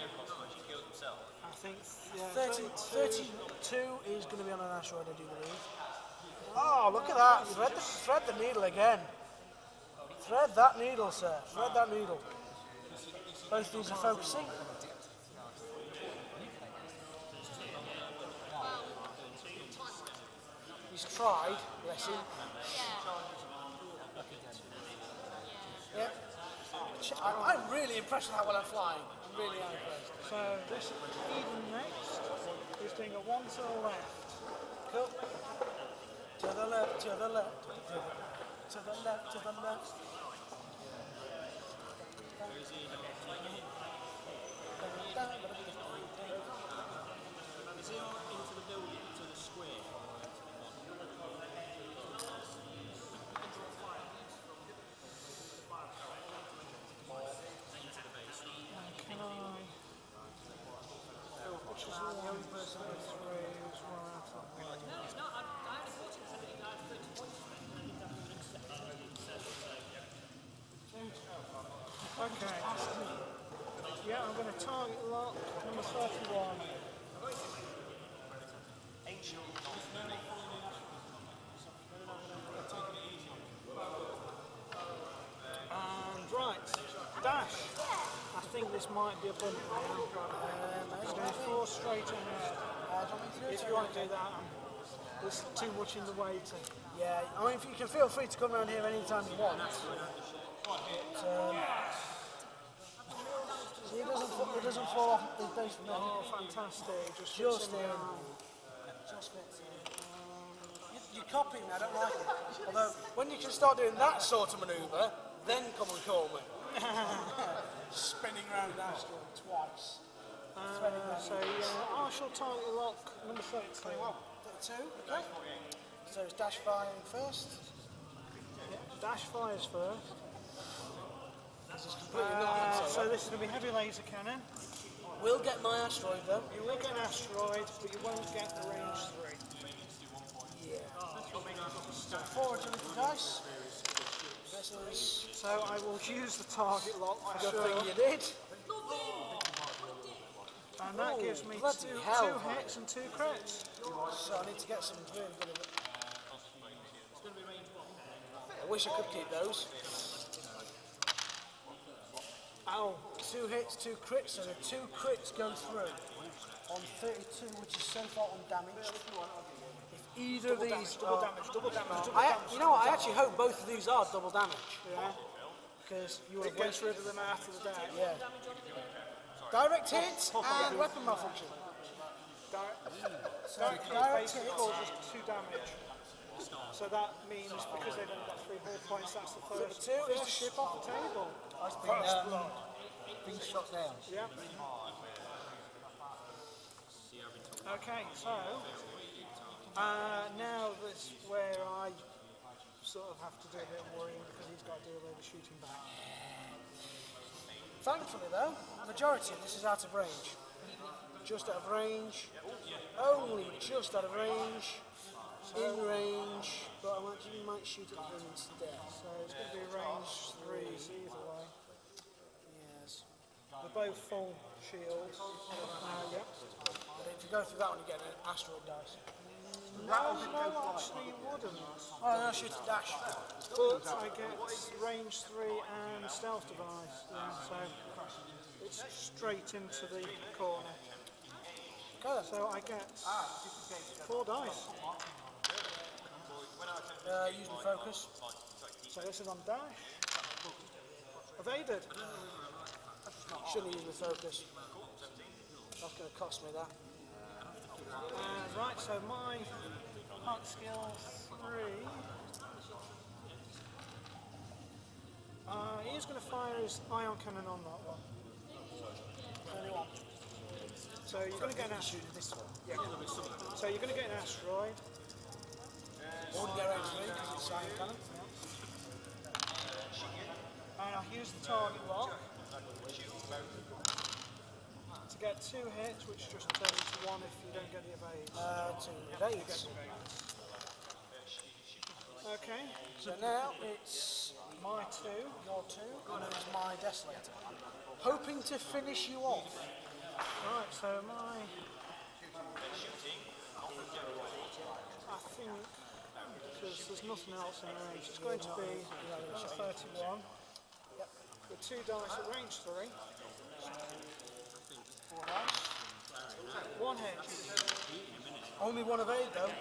I think 32 is going to be on an asteroid, I do believe. Oh, look at that. Thread the needle again. Thread that needle, sir. Thread that needle. Both these are focusing. He's tried, bless him. Yeah. I'm really impressed with how well I'm flying. I'm really impressed. So this Eden next is doing a 1 to the left. Cool. To the left, to the left, to the left, to the left. Is he into the building, to the square? the only person with three who's run out of one. Okay. Yeah, I'm going to target lock number 31. And right, dash. I think this might be a bump now. It's going to 4 straight ahead. If you want to do that, there's too much in the way to. Yeah, I mean, you can feel free to come around here anytime you want. But, he doesn't fall off his base from there. Oh, fantastic. Just Just fits in in. there. Just fits in. You copy me, I don't like it. Although, when you can start doing that sort of manoeuvre, then come and call me. Spinning round that twice. So yeah, I shall target lock number 32. 32, okay. So it's dash firing first. Dash fires first. It's completely not So this is going to be heavy laser cannon. We'll get my asteroid though. You will get an asteroid, but you won't get the range 3. Yeah. So 4 agility dice. This is So I will use the target lock for the sure. thing you did. And that gives me bloody two hell. hits and 2 crits. So I need to get some really good. I wish I could keep those. Ow. 2 hits, 2 crits, so the 2 crits go through on 32, which is so far undamaged. If either of these Double are, damage, double damage, double I, damage. you know what, I actually hope both of these are double damage, Yeah. because you It would have gets rid of them after the deck. Yeah. Direct hit and weapon malfunction. Direct hit causes 2 damage. So that means because they've only got 3 hull points, that's the first ship off the table. Being shot down. Yeah. Okay, so now that's where I sort of have to do a bit of worrying because he's got to do a load of shooting back. Thankfully though, majority of this is out of range. Just out of range. Only just out of range. In range. But I actually might shoot at him instead. So it's going to be range 3s either way. Yes. They're both full shield. Yeah. But if you go through that one, you get an asteroid dice. No, actually you wouldn't. Oh, no, shoot at dash. But I get range 3 and stealth device. Yeah, so it's straight into the corner. Okay then. So I get 4 dice. Use my focus. So this is on dash. Evaded. Shouldn't use my focus. That's going to cost me that. Right, so my hunt skill 3. He's going to fire his ion cannon on that one. So you're going to get an asteroid. This one. Yeah. So you're going to get an asteroid. Wouldn't get range 3 because it's iron cannon. And I'll use the target lock to get 2 hits, which just turns into 1 if you don't get the evade. To evade. Okay, So now it's my 2. your 2, and then it's my desolator. Hoping to finish you off. Right, so my... I think, because there's nothing else in range, it's going to be number 31. Yep. With 2 dice at range 3. 4 dice. 1 hit. Only 1 evade though.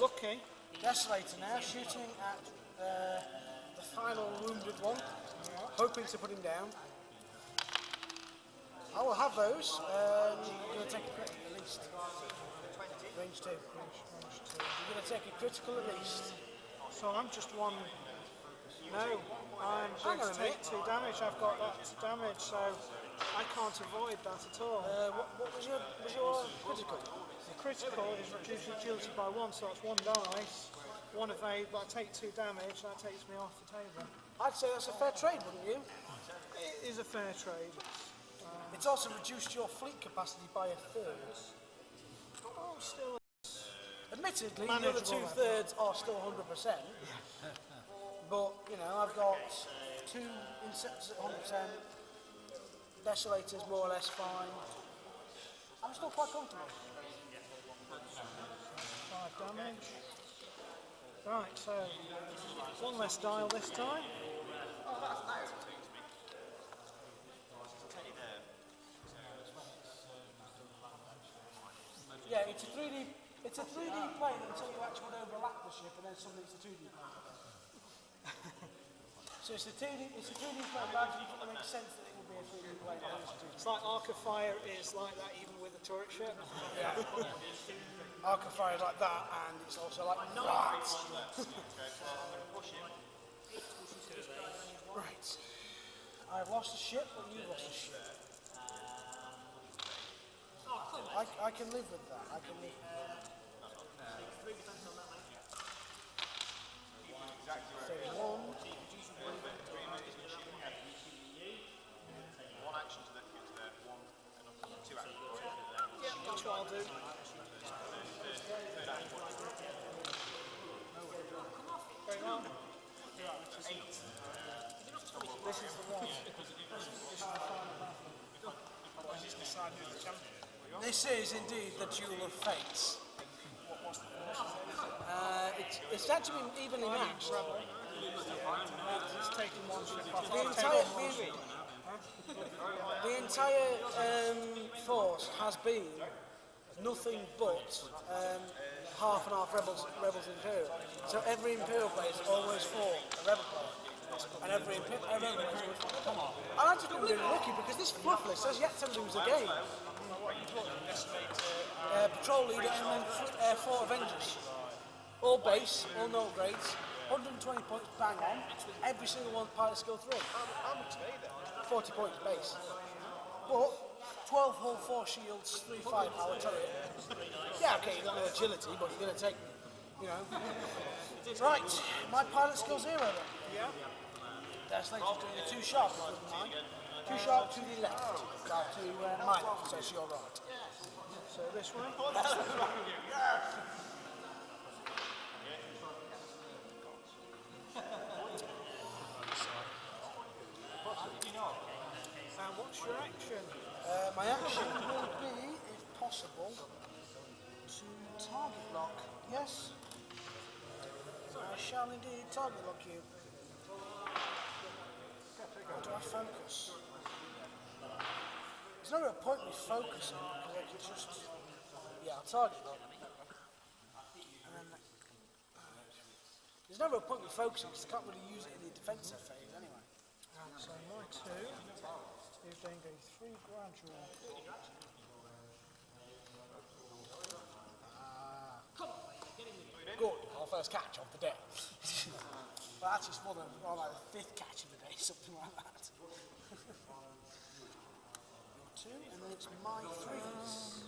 Lucky. Desolator now, shooting at the final wounded one, hoping to put him down. I will have those. I'm going to take a critical at least. Range 2. You're going to take a critical at least. So I'm just 1... No, I'm Hang going on to a take minute. 2 damage. I've got that damage, so I can't avoid that at all. What was your critical? The critical is reduced agility by 1, so it's 1 dice, 1 evade, but I take 2 damage, that takes me off the table. I'd say that's a fair trade, wouldn't you? It is a fair trade. It's also reduced your fleet capacity by a third. Oh, still. Admittedly, the other Manageable, 2/3 are still 100%. But, you know, I've got 2 insects at 100%. Desolators more or less fine. I'm still quite comfortable. 5 damage. Right, so 1 less dial this time. Yeah, it's a 3D. It's a 3D plane until you actually overlap the ship, and then suddenly it's a 2D plane. So it's a 2D. It's a 2D plane. But it makes sense that it will be a 3D plane. It's like Arc of Fire is like that even with a turret ship. Yeah. Arc of Fire is like that, and it's also like that. Right. I've lost a ship, but you've lost a ship. I can live with that. I can live with that. 31. One action to then get to there, one, and 2 actions. Yeah, that's what I'll do. Very well. This is the one. This is the final battle. This is indeed the duel of fates. It's actually been evenly matched. It's taking 1 ship off. The entire force has been nothing but half and half rebels Imperial. So every Imperial player is always for a rebel player. And every rebel player is always for come on. And I've just been really lucky because this fluff list has yet to lose a game. Patrol leader and then 4 Avengers. All base, all note grades, 120 points bang on. Every single one's pilot skill 3. How much are they then? 40 points base. But 12 hull, 4 shields, 3 firepower turret. Yeah, okay, you've got no agility, but you're going to take, you know. Right, my pilot skill 0 then. Yeah. That's like just doing a 2 sharp, if you wouldn't mind. 2 sharp to the left, to my left, so it's your right. So this one. And what's your action? My action will be, if possible, to target lock. Yes? I shall indeed target lock you. Or do I focus? There's no real point in me focusing because I can just... Yeah, I'll target lock. And then, there's no real point in me focusing because I can't really use it in the defensive phase anyway. So my 2 is doing a 3 gradual. Good, our first catch of the day. Well, actually, it's more like the 5th catch of the day, something like that. Your 2, and then it's my 3s.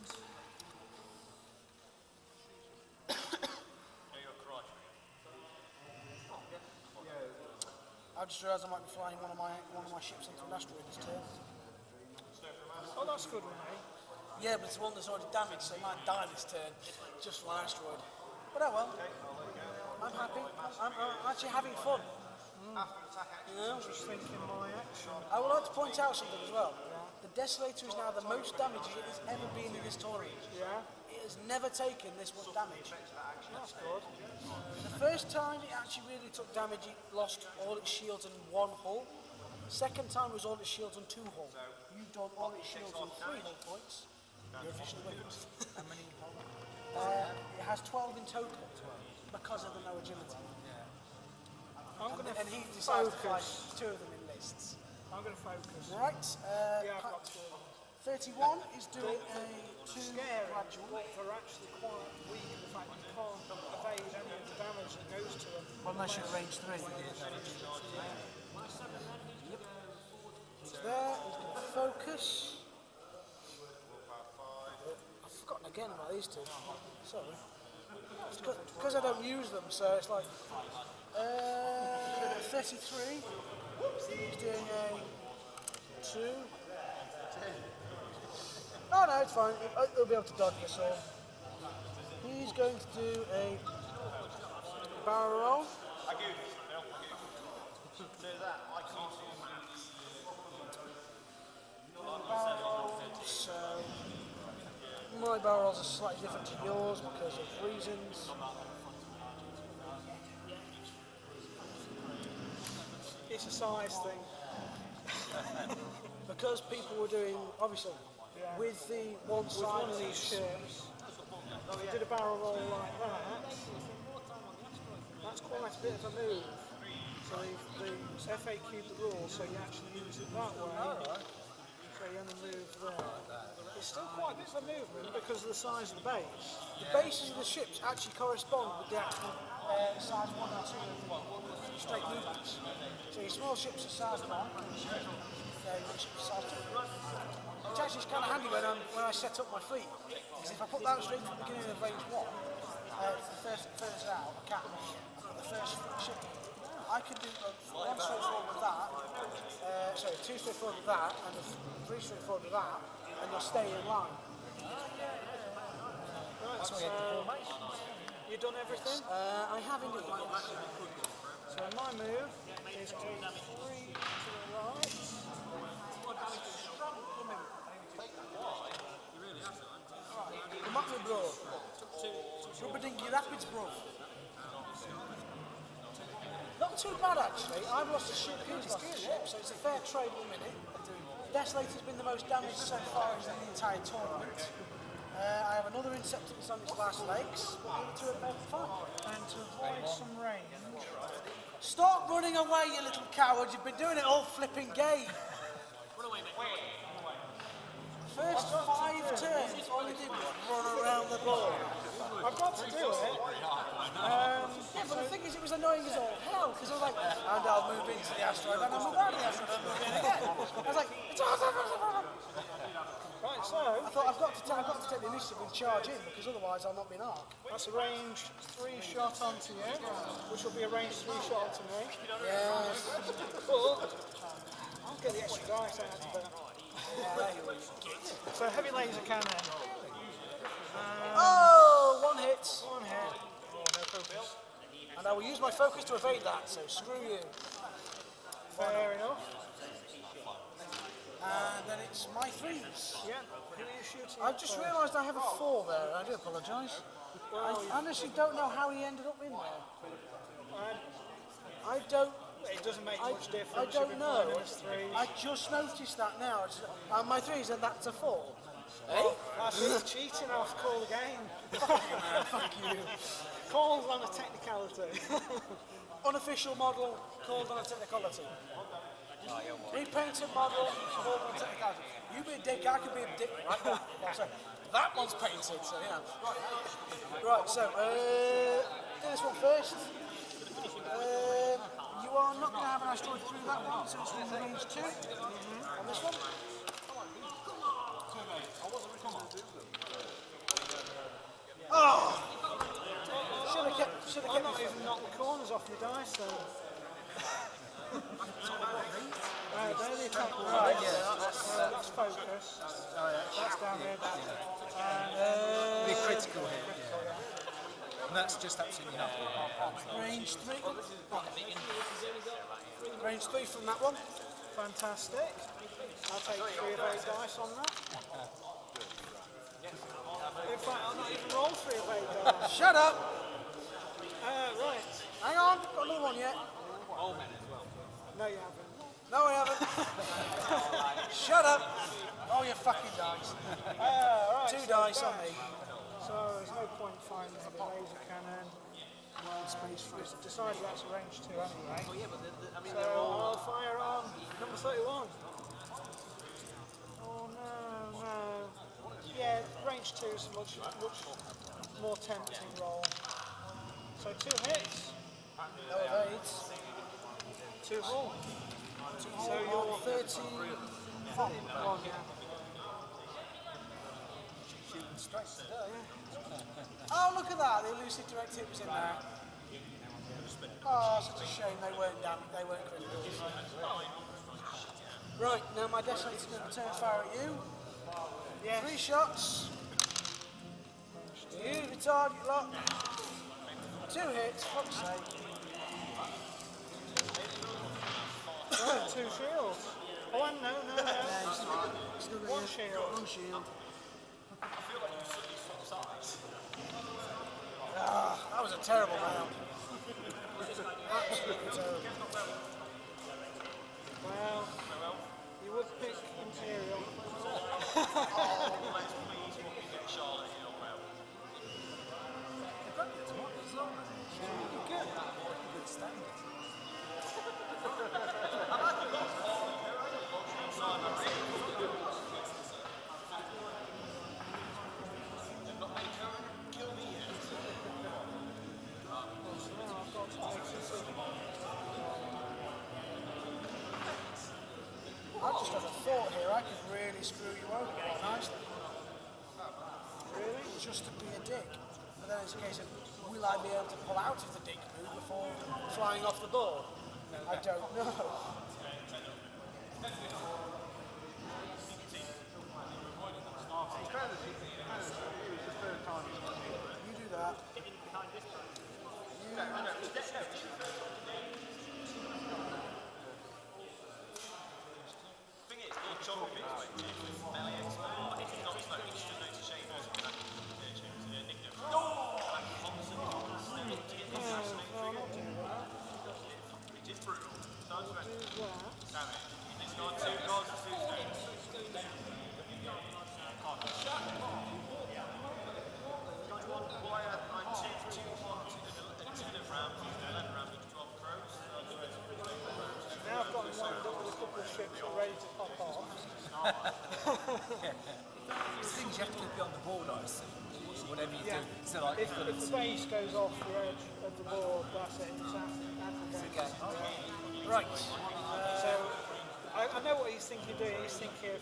I just realised I might be flying one of my ships into an asteroid this turn. Oh, that's good one, eh? Yeah, but it's one that's already damaged, so it might die this turn, just for an asteroid. But oh well. I'm happy. I'm actually having fun. You know? Just thinking my action. I would like to point out something as well. The Desolator is now the most damage it has ever been in this tournament. Yeah. It has never taken this much damage. That's good. The first time it actually really took damage, it lost all its shields and 1 hull. Second time was all its shields and 2 hull. You've done all its shields and 3 hull points. You're officially wins. How many hull? It has 12 in total because of the no agility. I'm going to And he decides to fly focus. 2 of them in lists. I'm going to focus. Right. Yeah, I've got 2. 31 is doing a 2 Scary, gradual. but they're actually quite weak in the fact you can't evade any of the damage that goes to them. Unless you're range 3. He's there, he's going to focus. I've forgotten again about these 2. Sorry. It's because I don't use them, so it's like 33. He's doing a 2. Oh no, it's fine. He'll be able to dodge this all. He's going to do a barrel roll. Barrel roll, so my barrel rolls are slightly different to yours because of reasons. It's a size thing. Because people were doing, obviously, with the one With one of these side. ships, if you did a barrel roll like that, that's quite a bit of a move. So the FA cubed the rules, so you actually use it that way. So you only move there. It's still quite a bit of a movement because of the size of the base. The bases of the ships actually correspond with the actual size 1 and 2 of the straight movements. So your small ships are size 1, your ships are size 2. Which actually is kind of handy when I set up my fleet. Because if I put that straight from the beginning of range 1, the first out, I can't put the first ship in. I could do one straight forward with that, two straight forward with that, and three straight forward with that, and you'll stay in line. Right, so you done everything? I have indeed, yes. So my move is a 3 to the right. Come at me, bro. Rubber dinky rapids, bro. Not too bad, actually. I've lost a ship, he's lost a ship, so it's a fair trade at the minute. Desolator's been the most damaged so far in the entire tournament. I have another insect that's on its last legs, but the two are both fine. And to avoid some range, Stop running away, you little coward. You've been doing it all flipping game. First 5 turns, all you did was run around the board. I've got to do it. Yeah, but the thing is, it was annoying as all hell, because I was like, and I'll move into the asteroid, and I'll move out of the asteroid, and I'll move in again. I was like, Right, so I thought I've got to take the initiative and charge in, because otherwise I'll not be an arc. that's a range 3 shot onto you, which will be a range 3 shot onto me. Yes. But I'll get the extra dice out of that. So heavy laser cannon. Oh, one hit. One hit. And I will use my focus to evade that, so screw you. Fair enough. And then it's my 3s. Yeah. Who are you shooting? I've just realised I have a 4 there, I do apologise. I honestly don't know how he ended up in there. I don't. It doesn't make I, much difference. I You've don't been know. playing as threes. I just noticed that now. And my 3s, and that's a 4. Eh? That's it. Cheating. I'll call the game. Fuck you. Calls on a technicality. Unofficial model called on a technicality. Repainted model called on a technicality. You be a dick, I could be a dick. Right? Yeah, so that one's painted, so you know. Right, so do this one first. You are not going to have an asteroid through that one, so it's in range 2 on this one. Oh! Should have I'm not even knocked the corners off my dice then. There the attack. Right, that's focus. That's damage. Be critical here. And that's just absolutely nothing. Range 3. Range 3 from that one. Fantastic. I'll take 3 of 8 dice on that. In fact, I'll not even roll 3 of 8 dice. Shut up! Right. Hang on, got another one yet. No, you haven't. No, I haven't. Shut up! Oh, you fucking dice. Right, 2 so dice on dash. me. So there's no point finding the laser cannon. Space for it. Decided that's a range 2 anyway. So I'll fire on number 31. Oh no. Yeah, range 2 is a much more tempting roll. So 2 hits, No evades. 2 roll. So you're 13. One, yeah. Shooting straight today. Oh, look at that. The elusive direct hit was in there. Oh, such a shame they weren't critical. Right, now my Desolator's going to return fire at you. Yes. 3 shots. Use the target lock. 2 hits, fuck's sake. Right, 2 shields. Oh, no. Still got 1 your- shield. 1 shield. That was a terrible round. Absolutely terrible. Well, you would pick Imperial. Good standard. I just had a thought here, I could really screw you over quite nicely. Really? Just to be a dick. But then it's a case of, will I be able to pull out of the dick move before flying off the board? I don't know. You do that. Now I've got him lined up with a couple of ships ready to pop off. These things you have to keep on the board, I assume. Whatever you Yeah. do. So like, If the base goes off the edge of the board, that's it. It's after okay. game. Right. So I know what he's thinking of doing. He's thinking of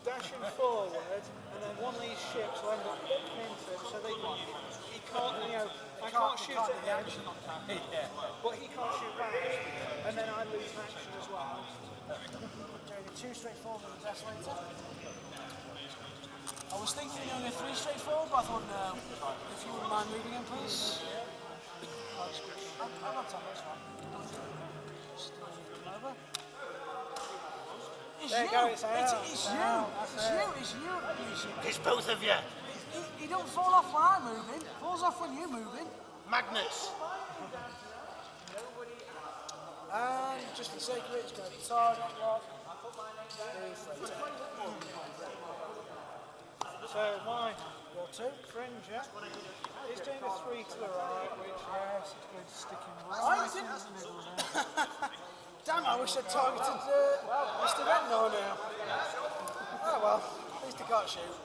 dashing forward, and then one of these ships will end up bumping into him, so he can't, I can't shoot at the edge, but he can't shoot back, and then I lose action as well. Doing a 2 straightforward with the desolator. I was thinking of doing a 3 straightforward, but I thought no. If you wouldn't mind moving in, please. I've got time, that's fine. Just come over. It's There you. you go, it's out. It's you. It's you. It's both of you. He don't fall off when I'm moving. Falls off when you're moving. Magnets. And just for the sake of it, it's going to be target lock. So my Your 2. fringe, yeah, he's doing a 3 to the right, which yes, it's going to stick him I right in didn't. the middle there. Damn, I wish I'd targeted Mr. Venno now. Oh well, at least he can't shoot.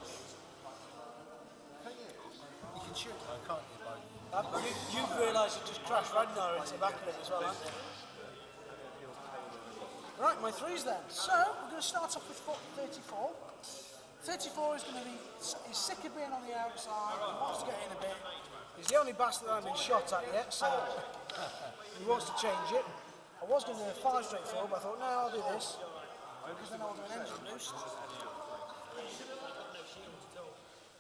You can shoot though, can't you? You've realised you just crashed Ragnar into the back of it as well, haven't you? Right, my 3s then. So, we're going to start off with 34. 34 is going to be, he's sick of being on the outside, he wants to get in a bit. He's the only bastard that I've been shot at yet, so he wants to change it. I was going to do a 5 straightforward, but I thought, no, I'll do this. Because then I'll do an engine boost.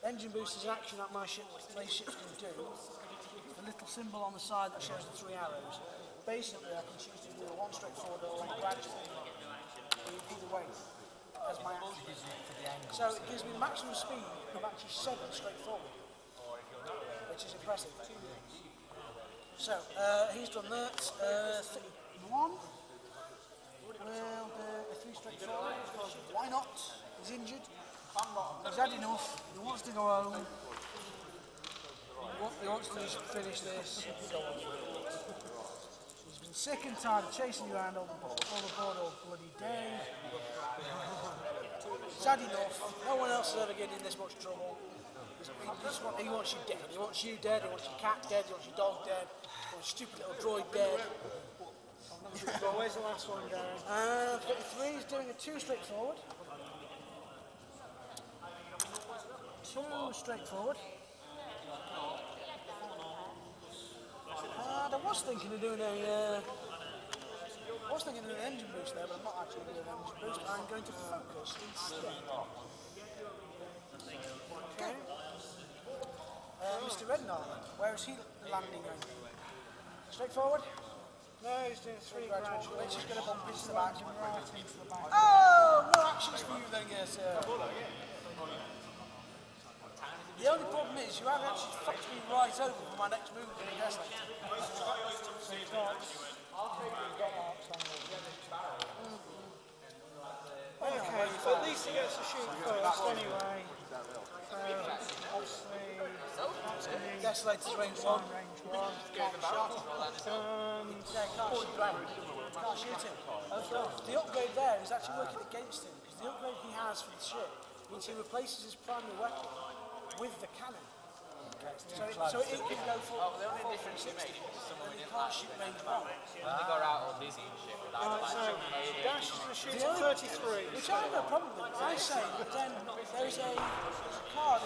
Engine boost is an action that my ships can do. The little symbol on the side that shows the 3 arrows. Basically, I can choose to do a 1 straightforward or a 1 gradual. Either way, as my action. So it gives me the maximum speed of actually 7 straightforward, which is impressive. So, he's done that. 1. We'll do a 3 straightforward, because why not? He's injured. He's had enough. He wants to go home. He wants to just finish this and go on. He's been sick and tired of chasing you around all the board all bloody day. He's had enough. No one else has ever getting in this much trouble. He wants you dead. He wants you dead. He wants your cat dead. He wants your dog dead. He wants your stupid little droid dead. Well, where's the last one going? 33 is doing a 2 straightforward. 2 straightforward. And I was thinking of doing an engine boost there, but I'm not actually doing an engine boost. I'm going to focus instead. Okay. Mr. Rednar, where is he landing on? Straight forward? No, he's doing 3 gradual. Which is going to bump into the back. Right into the back. Oh, no actions for you then, yes, sir. The only problem is you have actually fucked me right over for my next move in the Desert. Okay, so at least he gets to shoot first anyway. Obviously, that's going to be Desolator's range 1. range 1. Can't shot. Yeah, can't shoot him. The upgrade there is actually working against him because the upgrade he has for the ship means he replaces his primary weapon with the cannon. So it can go for 360 and he can't shoot range 1. They got out all dizzy and shit with that. Right, so Dash is going to shoot at 33. Which I have no problem with. I say that then there's a card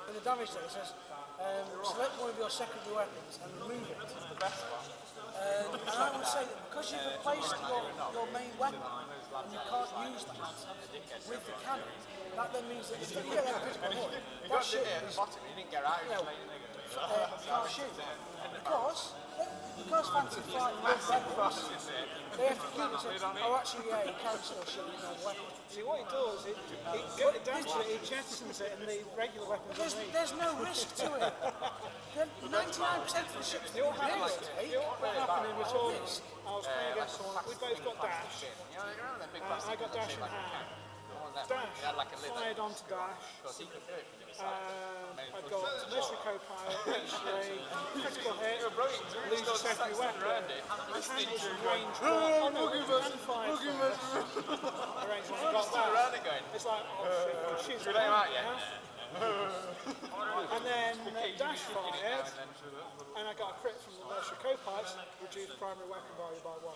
in the damage there that says select one of your secondary weapons and remove it. And I would say that because you've replaced your main weapon and you can't use that with the cannon, that then means that if you get that critical hit, that shit is, can't shoot. Because Fancy Flight with weapons, they have to keep it to, oh actually yeah, you can still shoot with no weapon. See what he does, it jettisons it and the regular weapons are There's no risk to it. 99% of the ships that What you're happened was all risk. I was playing against someone, we both got Dash. I got Dash in hand. Dash fired onto Dash. I got Mercenary Co-Pilot, actually, critical hit, lose a secondary weapon. Cancels range 1. Oh no, and fire. Range 1, I got that. It's like, oh shit, shoot and then Dash fired, and I got a crit from the Mercenary Co-Pilots, reduced primary weapon value by 1.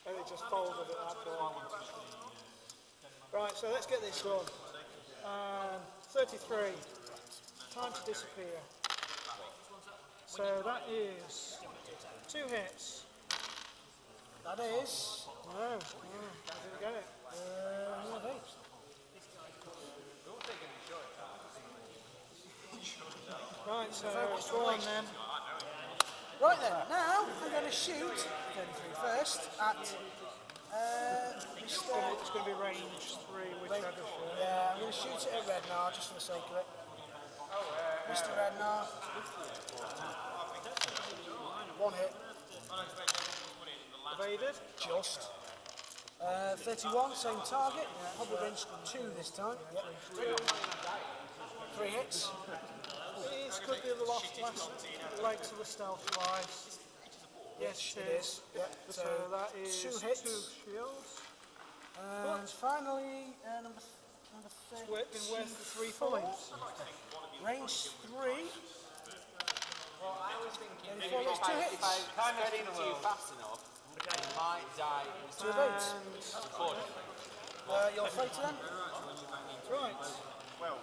And it just folded at that point. Right, so let's get this done. 33. Time to disappear. So that is 2 hits. That is. No, I didn't get it. I think. Right, so go on then. Right then, now I'm going to shoot 33 first at Mr. It's going to be range 3, whichever shot. Yeah, I'm going to shoot it at Rednar just for the sake of it. Mr. Rednar. 1 hit. Evaded. Just. 31, same target. Probably range 2 this time. Yep. 3 hits. This could be the last legs of the stealth device. Yes, it is. Yep. So that is 2 hits. 2 shields. And finally, number 30. Been worth the 3 points. Range 3. Well, I was thinking If I kind of get into you fast enough, I might die. 2 evades. You're afraid to them? Right. Well,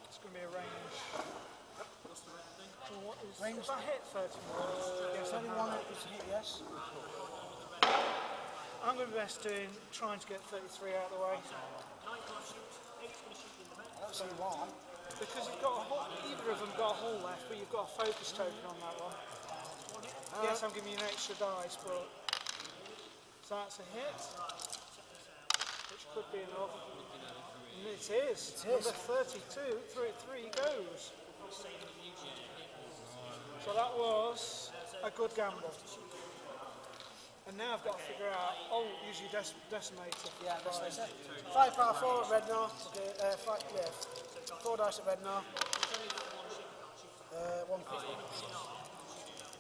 It's going to be a range. Well, what is Range. If I hit 31, Yes, 31 is a hit, yes. I'm going to be best doing trying to get 33 out of the way. I don't see why. Because you've got a hole, either of them got a hole left, but you've got a focus token on that one. Yes, I'm giving you an extra dice, but so that's a hit, which could be enough. And it is. Number 32, 3 goes. So that was a good gamble. And now I've got to figure out, use your decimator. Yeah, that's it. 5 power 4 at Rednar. 4 dice at Rednar. 1 crit.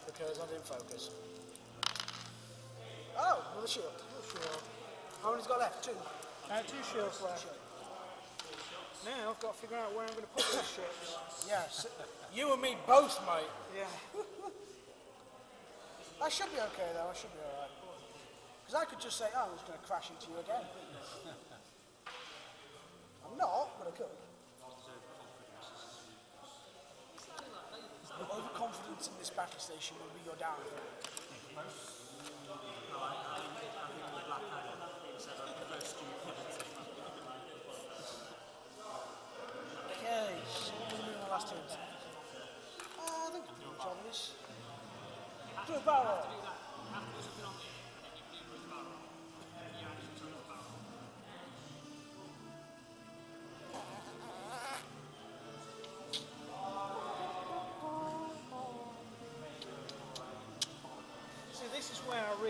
Because I didn't focus. Oh, another shield. How many's got left? 2. 2 shields left. Now I've got to figure out where I'm going to put these ships. Yes. You and me both, mate. Yeah. I should be okay though, I should be alright. Because I could just say, oh, I'm just going to crash into you again. I'm not, but I could. Overconfidence in this battle station will be your downfall.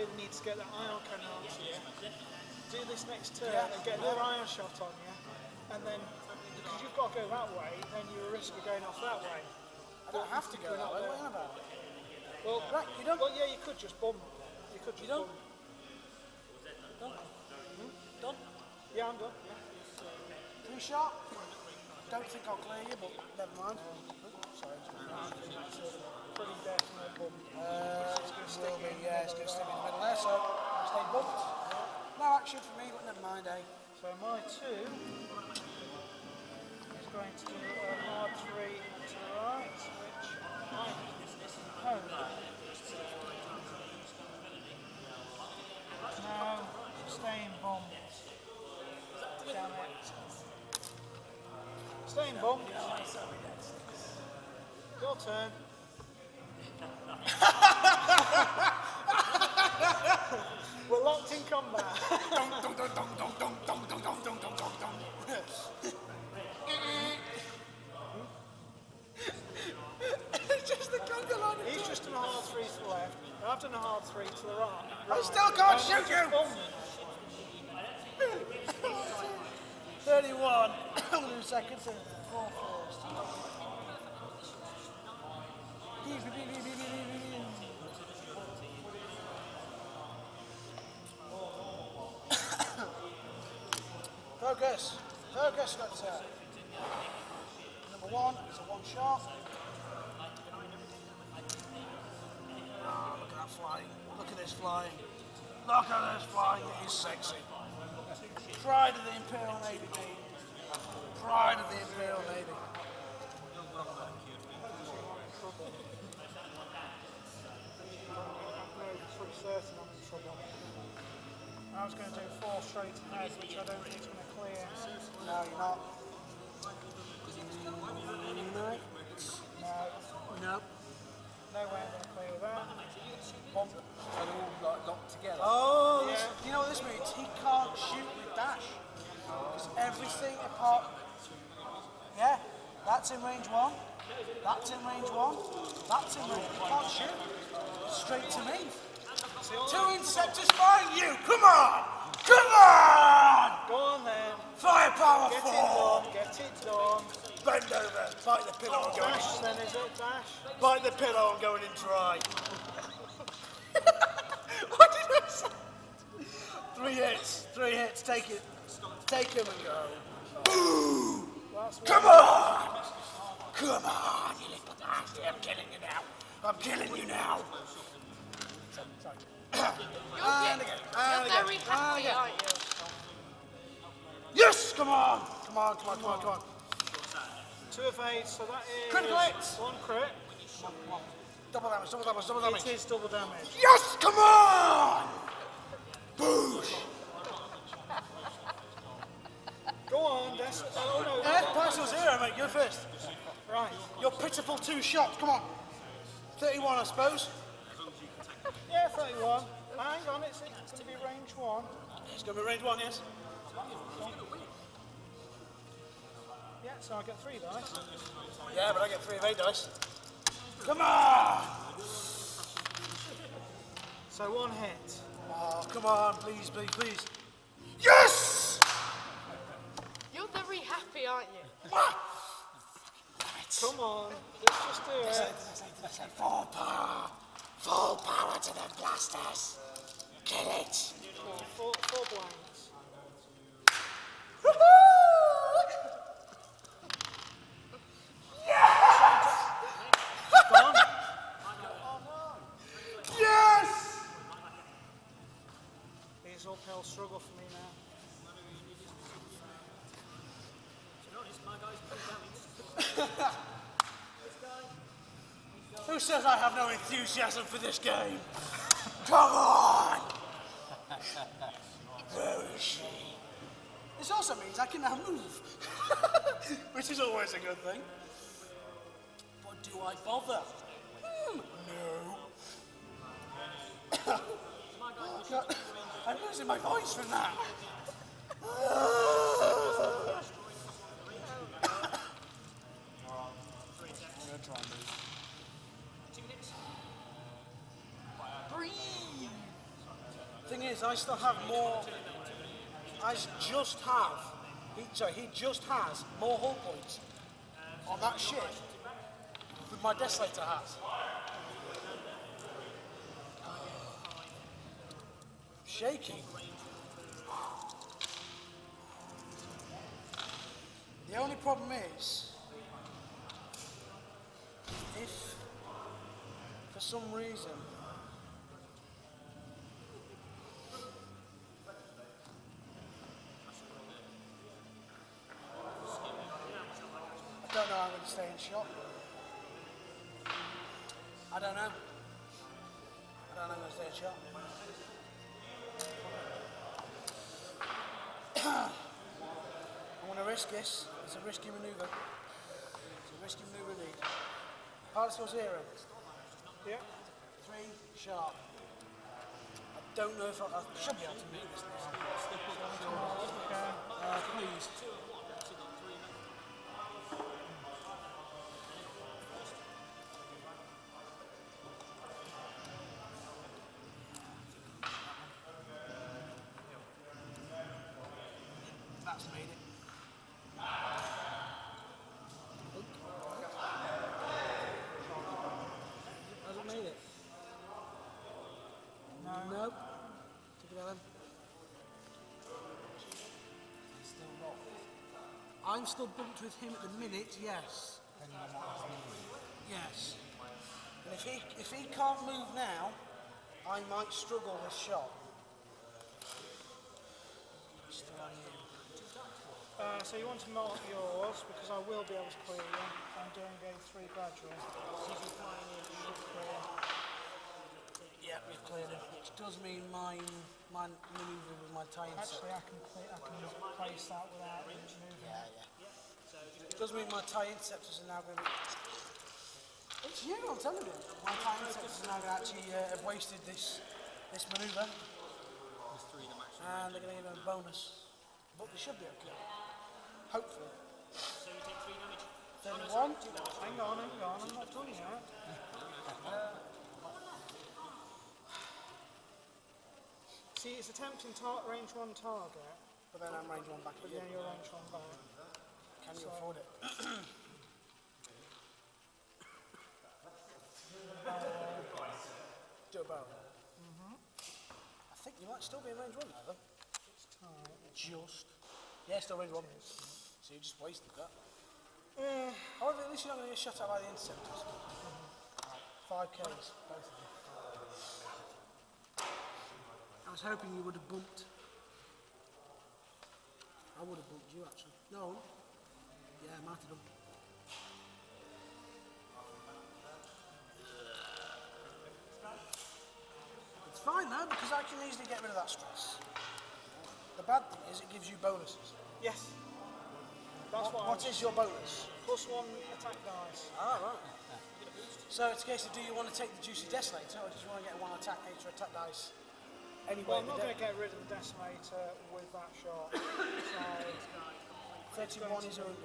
really need to get that ion cannon onto you. Do this next turn and get another ion shot on you, and then because you've got to go that way, then you're at risk of going off that way. I don't have to go that way. What are you on about? Well, Right, you don't. well, yeah, you could just bump. You could just don't? bump. Done? Yeah, I'm done. 3 shot? Don't think I'll clear you, but never mind. Sorry. Pretty definite bump. It's going to stick in the middle there, so I'll stay bumped. No action for me, but never mind, eh? So my 2 is going to do a hard 3 to the right, which I hope. Now, staying bumped. Damn it. Staying bumped. Your turn. We're locked in combat. It's just the conga line. He's just done a hard 3 to the left. I've done a hard 3 to the right. I still can't shoot you! 31. I'm going to do second to 4 first. Focus. Focus, that's it. Number 1 is a 1 shot. Oh, look at that flying. Look at this flying. Look at this flying. It is sexy. Pride of the Imperial Navy, team. Pride of the Imperial Navy. Pretty certain I'm in trouble. I was going to do 4 straight ahead, which I don't think is going to clear. No, you're not. No. No way I'm going to clear that. Bomb. So they're all like locked together. Oh, you know what this means? He can't shoot with dash. Because everything apart. Yeah, that's in range 1. That's in range 1. That's in range 1. He can't shoot. Straight to me. 2 interceptors firing you. Come on! Come on! Go on then. Firepower Get 4. it done. Get it done. Bend over. Bite the pillow and go in. Dash then, is it? Dash. Bite the pillow and going in dry. What did I say? 3 hits. 3 hits. Take it. Take him and go. Boo! Come on! Come on, you little bastard. I'm killing you now. I'm killing you now. And again. And again. Very And happy, again. aren't you? Yes! Come on! Come on, come on, come on, come on. 2 evades, so that is Critical hits. 1 crit. Double damage, double damage, double damage. It is double damage. Yes! Come on! Boosh! Go on, Des. Oh no. Partial 0, mate. You're first. Right. Your pitiful 2 shots. Come on. 31, I suppose. Yeah, 31. Hang on, it's going to be range 1. It's going to be range 1, yes? Yeah, so I get 3 dice. Yeah, but I get 3 of 8 dice. Come on! So 1 hit. Oh, come on, please, please, please. Yes! You're very happy, aren't you? Come on, let's just do it. Full power. Full power to them blasters. Kill it. 4 blanks. Gone. Yes! It's uphill struggle for me now. Who says I have no enthusiasm for this game? Come on! Where is she? This also means I can now move, which is always a good thing. But do I bother? No. Oh, God. I'm losing my voice from that. Breathe. Thing is, I still have more. I just have. He just has more hull points on that ship than my Desolator has. Shaking. The only problem is, if for some reason I don't know how I'm going to stay in shot. I don't know. I'm going to stay in shot. I'm going to risk this. It's a risky manoeuvre. It's a risky manoeuvre indeed. Pilot score 0. Yeah. 3 sharp. I don't know if I should be able to make this now. Please. That's made it. Hasn't made it. No. Nope. Took it out. I'm still bumped with him at the minute, yes. Yes. And if he can't move now, I might struggle this shot. Still on you. So you want to mark yours because I will be able to clear you. I'm doing game 3 gradually. Yeah, we've cleared it. Which does mean my manoeuvre with my tie Actually, I can place that without moving. It does mean my tie interceptors are now going to be... It's you, I'm telling you. My tie interceptors are now going to actually have wasted this manoeuvre. And they're going to give him a bonus. But they should be okay. Hopefully. So you take 3 damage. 31. Hang on, I'm not done yet. See, it's attempting range 1 target, But then I'm range 1 back but again. then you're range 1 back. Can you afford it? Do a barrel. I think you might still be in range 1 now, though. Just. Yeah, still range 1. So you just wasted that. However, at least you're not going to get shut out by the interceptors. 5 Ks, both of them. I was hoping you would have bumped. I would have bumped you, actually. No. Yeah, I might have done. It's fine though, because I can easily get rid of that stress. The bad thing is it gives you bonuses. Yes. That's What is your bonus? +1 attack dice. Ah, right. So it's a case of, do you want to take the juicy desolator, or do you want to get 1 extra attack dice? Anyway, Well, I'm not going to get rid of the decimator with that shot. So 31 is 100.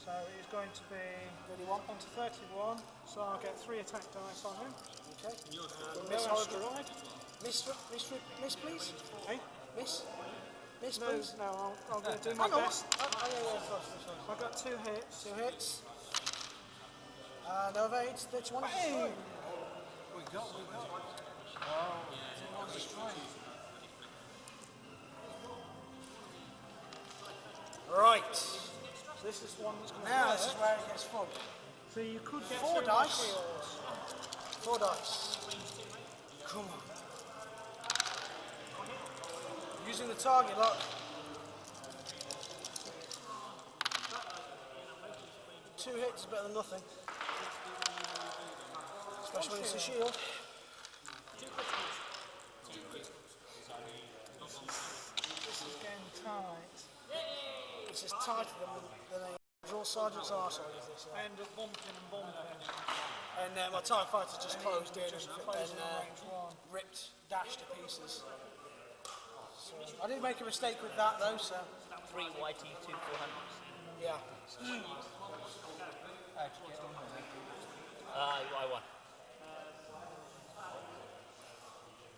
So it's going to be 31. on to 31. So I'll get 3 attack dice on him. Okay. Miss asteroid. Miss, please. Hey? Miss, No, please. no, I'll go do my Hang on. best. Sorry. I've got 2 hits. 2 hits. No evades. 31. Hey! We got. Right. So this is one that's going to Now this is where it gets fun. So you could get 4 2 dice. shields. 4 dice. Come on. Using the target lock. 2 hits is better than nothing. Especially when it's a shield. This is getting tight. This is tighter than a drill sergeant's arsehole is this. I end up bumping and bumping. And my TIE fighter just closed in Just and closing on range 1. ripped, dashed to pieces. So, I did make a mistake with that though, so 3 YT2 400s. yeah. I won.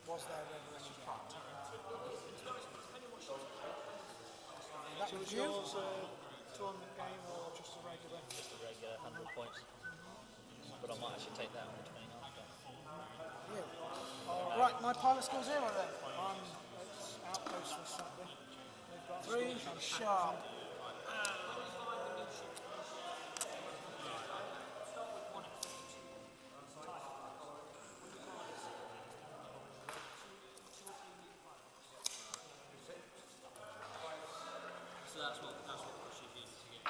Was there red ring? Back So with is you. yours a tournament game or just a regular? Just a regular 100 points. But I might actually take that on the 29th. Yeah. Right, my pilot score 0 then. It's Outpost this Saturday. They've got 3 school sharp. So that's what pushes you to get.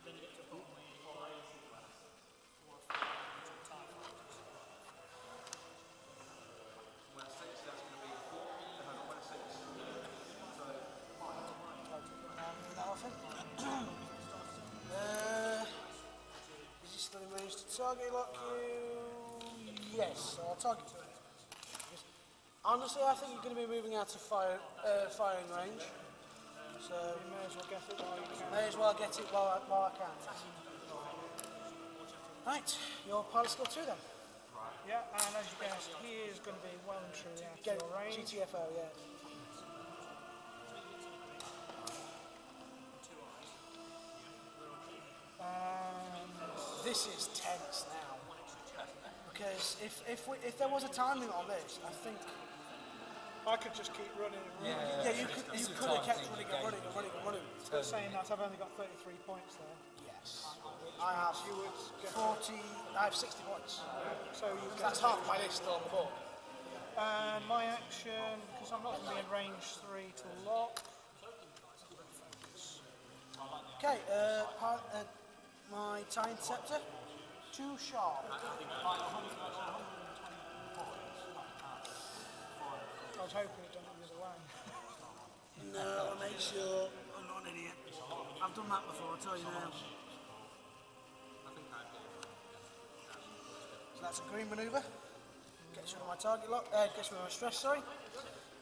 Then you get to a point where you play 4 or 5 tie fighters. When 6, that's going to be 4. When 6. So, Is he still in range to target lock you? Yes, so I'll target you. Honestly, I think you're going to be moving out of firing range. So You may as well get it while you can. may as well get it while I can. Right, your pilot score 2 then. Yeah, and as you guessed, he is going to be well and truly out of Get your range. GTFO, yeah. This is tense now. Because if there was a time limit on this, I think I could just keep running and running. you could have kept running. But saying that, I've only got 33 points there. Yes. I have You would get 40. I have 60 points. so you get That's half my list on the board. my action, because I'm not going to be in range 3 to lock. Okay, my tie interceptor, 2 sharp. I was hoping it done it the other way. No, I make sure I'm not an idiot. I've done that before, I'll tell you now. So that's a green manoeuvre. Gets rid of my target lock, gets rid of my stress, sorry.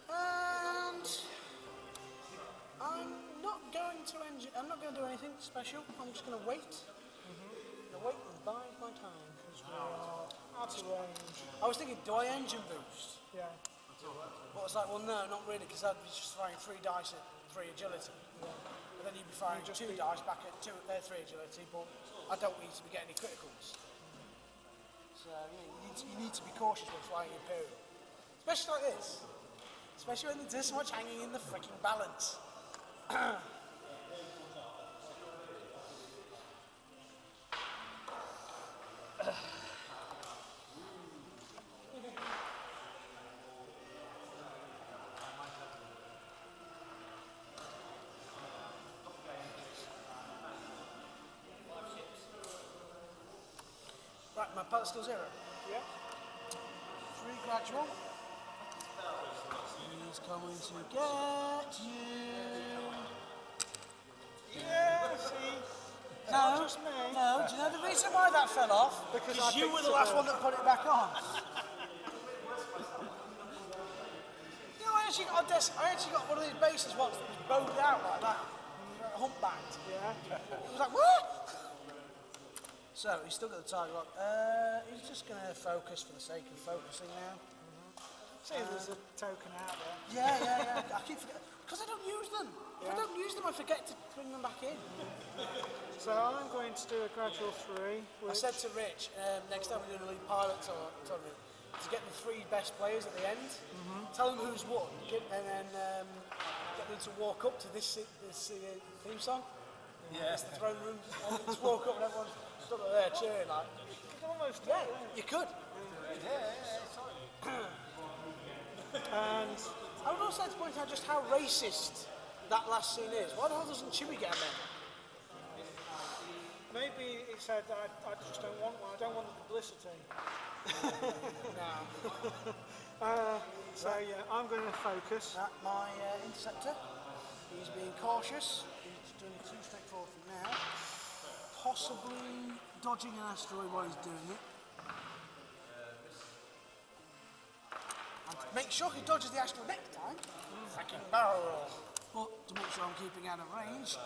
And I'm not going to do anything special. I'm just going to wait. I'm going to wait and bide my time. Because we are out of range. I was thinking, do I engine boost? Yeah. But I was like, well, no, not really, because I'd be just firing 3 dice at 3 agility. And then you'd be firing 2 dice back at 3 agility, but I don't need to be getting any criticals. So you need to be cautious when flying Imperial. Especially like this. Especially when there's this much hanging in the freaking balance. Right, my pilot still 0. Yeah. 3 gradual. He's coming to get you. Yeah, see. No, Just me. no. Do you know the reason why that fell off? Because Because I you picked were the it last up. one that put it back on. You know, I actually got one of these bases once that was bowed out like that, humpbacked. Yeah. It was like, what? So he's still got the target lock. He's just going to focus for the sake of focusing now. See, there's a token out there. Yeah. I keep forgetting because I don't use them. If I don't use them, I forget to bring them back in. So I'm going to do a gradual 3. I said to Rich, next time we're doing a league pilot tournament, to get the 3 best players at the end, tell them who's won, and then get them to walk up to this theme song. Yeah. It's the throne room. Just walk up and everyone's stood up there cheering like. Almost Yeah, you could. And I would also like to point out just how racist that last scene is. Why the hell doesn't Chewie get a medal? maybe he said, I just don't want one. I don't want the publicity. So yeah, I'm going to focus. My interceptor, he's being cautious. He's doing 2 straight forward from now. Possibly dodging an asteroid while he's doing it. And to make sure he dodges the asteroid next time, fucking barrel roll. But to make sure I'm keeping out of range,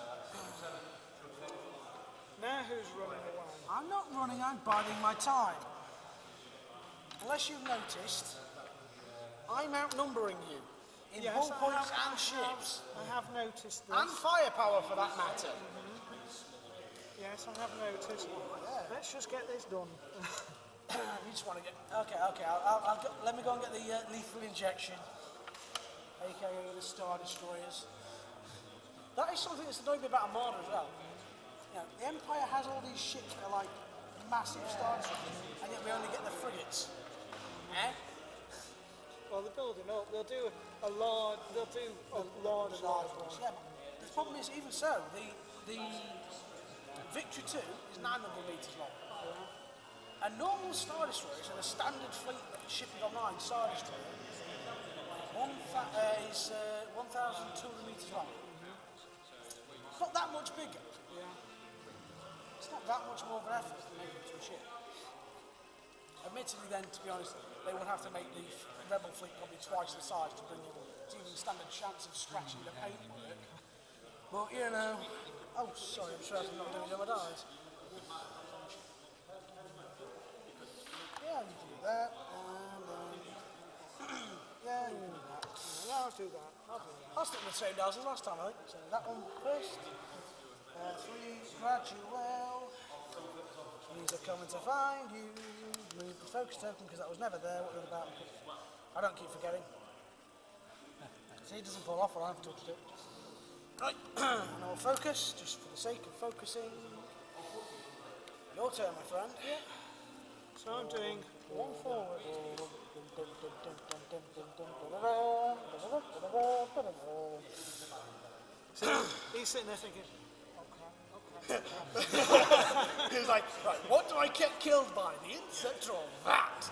Now who's running away? I'm not running, I'm biding my time. Unless you've noticed, I'm outnumbering you. in Yes, hull I points have- and ships, I have noticed this. and firepower for that matter. Yes, I have noticed. Let's just get this done. You just want to get... Okay, let me go and get the lethal injection, aka the Star Destroyers. That is something that's annoying me about Armada as well. You know, the Empire has all these ships that are like massive Star Destroyers, and yet we only get the frigates. Eh? Well, they're building up. They'll do a large The large ones. Yeah, but the problem is, even so, the Victory 2 is 900 metres long. A normal Star Destroyer, so the standard fleet shipping online Star Destroyer, is 1,200 metres long. It's not that much bigger. It's not that much more of an effort to make it to a ship. Admittedly then, to be honest, they would have to make the Rebel fleet probably twice the size to bring in to even stand a chance of scratching the paintwork. But, you know... Oh, sorry, I'm sure I'm not doing it on my dies. Yeah, you can do that, and yeah, you can do that. Yeah, I'll do that. I'll stick with the same dials as last time, I think. So that one first. 3, gradual. These are coming to find you. Move the focus token because that was never there. What was it about? I don't keep forgetting. See, it doesn't fall off when I've touched it. Right, and I'll focus, just for the sake of focusing. Your turn, my friend. Yeah. So I'm doing one forward. So he's sitting there thinking, He was like, right, what do I get killed by? The insect or that?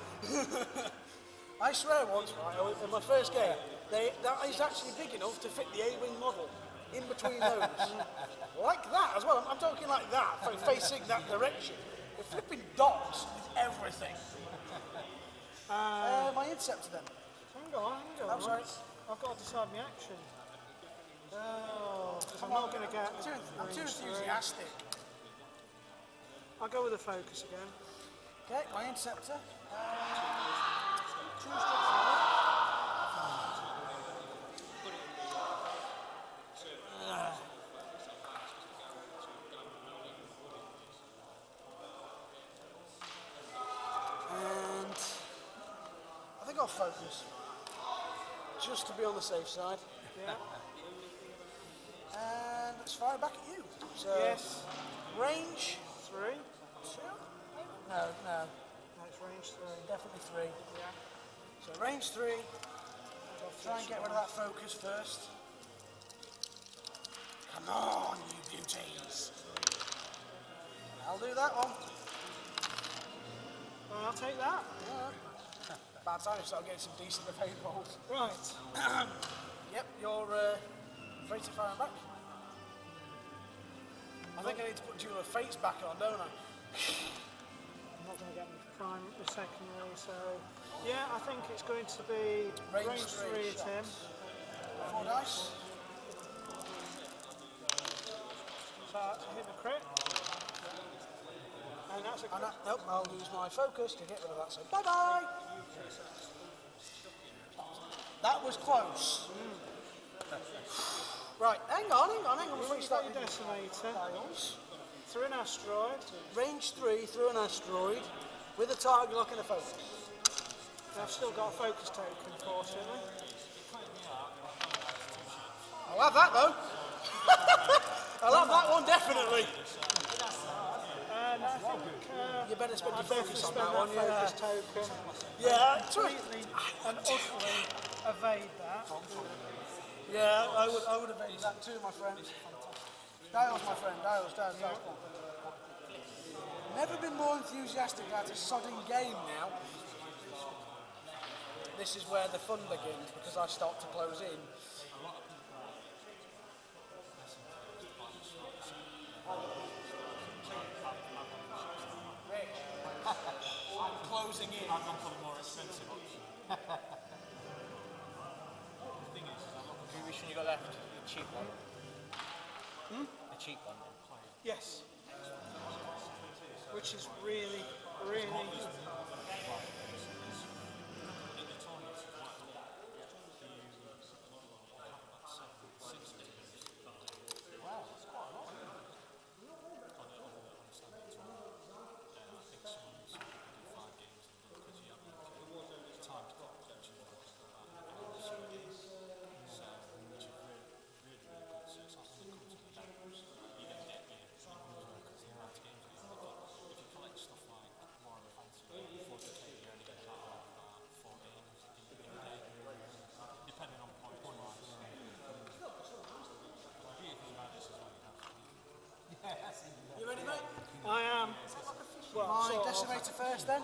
I swear once, right, in my first game, that is actually big enough to fit the A-wing model in between those. Like that as well. I'm talking like that, facing that direction. The flipping dots with everything. My Interceptor then. hang on. I'm sorry. I've got to decide my action. Oh, because I'm Come on, not going to get... I'm too enthusiastic. I'll go with the focus again. Okay, my Interceptor. Choose and I think I'll focus. Just to be on the safe side. Yeah. And let's fire back at you. So Yes. range 3. 2? No. That's range 3. Definitely 3. Yeah. So range 3. Try and get rid of that focus first. Come on, you beauties. I'll do that one. Well, I'll take that. Bad time to start getting some decent evade rolls. Right. Yep, you're free to fire back. I think I need to put Duel of Fates back on, don't I? I'm not going to get the secondary, so... Yeah, I think it's going to be range 3 at him. 4 dice. So that's a hit and a crit. And that's a crit. Nope, I'll lose my focus to get rid of that, so bye-bye! That was close. Right, hang on. Before you You've start got your with decimator. dials. Through an asteroid. Range 3 through an asteroid with a target lock and a focus. I've still got a focus token, unfortunately. I'll have that though. I'll have that one definitely. And I think You better spend I your better focus on spend that that one. focus token. Yeah, Completely and utterly evade that. yeah, I would evade that too, my friend. Dials, my friend, dials. Never been more enthusiastic about a sodding game now. This is where the fun begins because I start to close in. I'm closing in. I've gone for the more expensive option. Which one you got left? The cheap one. The cheap one. Yes. Which is really, really... first then?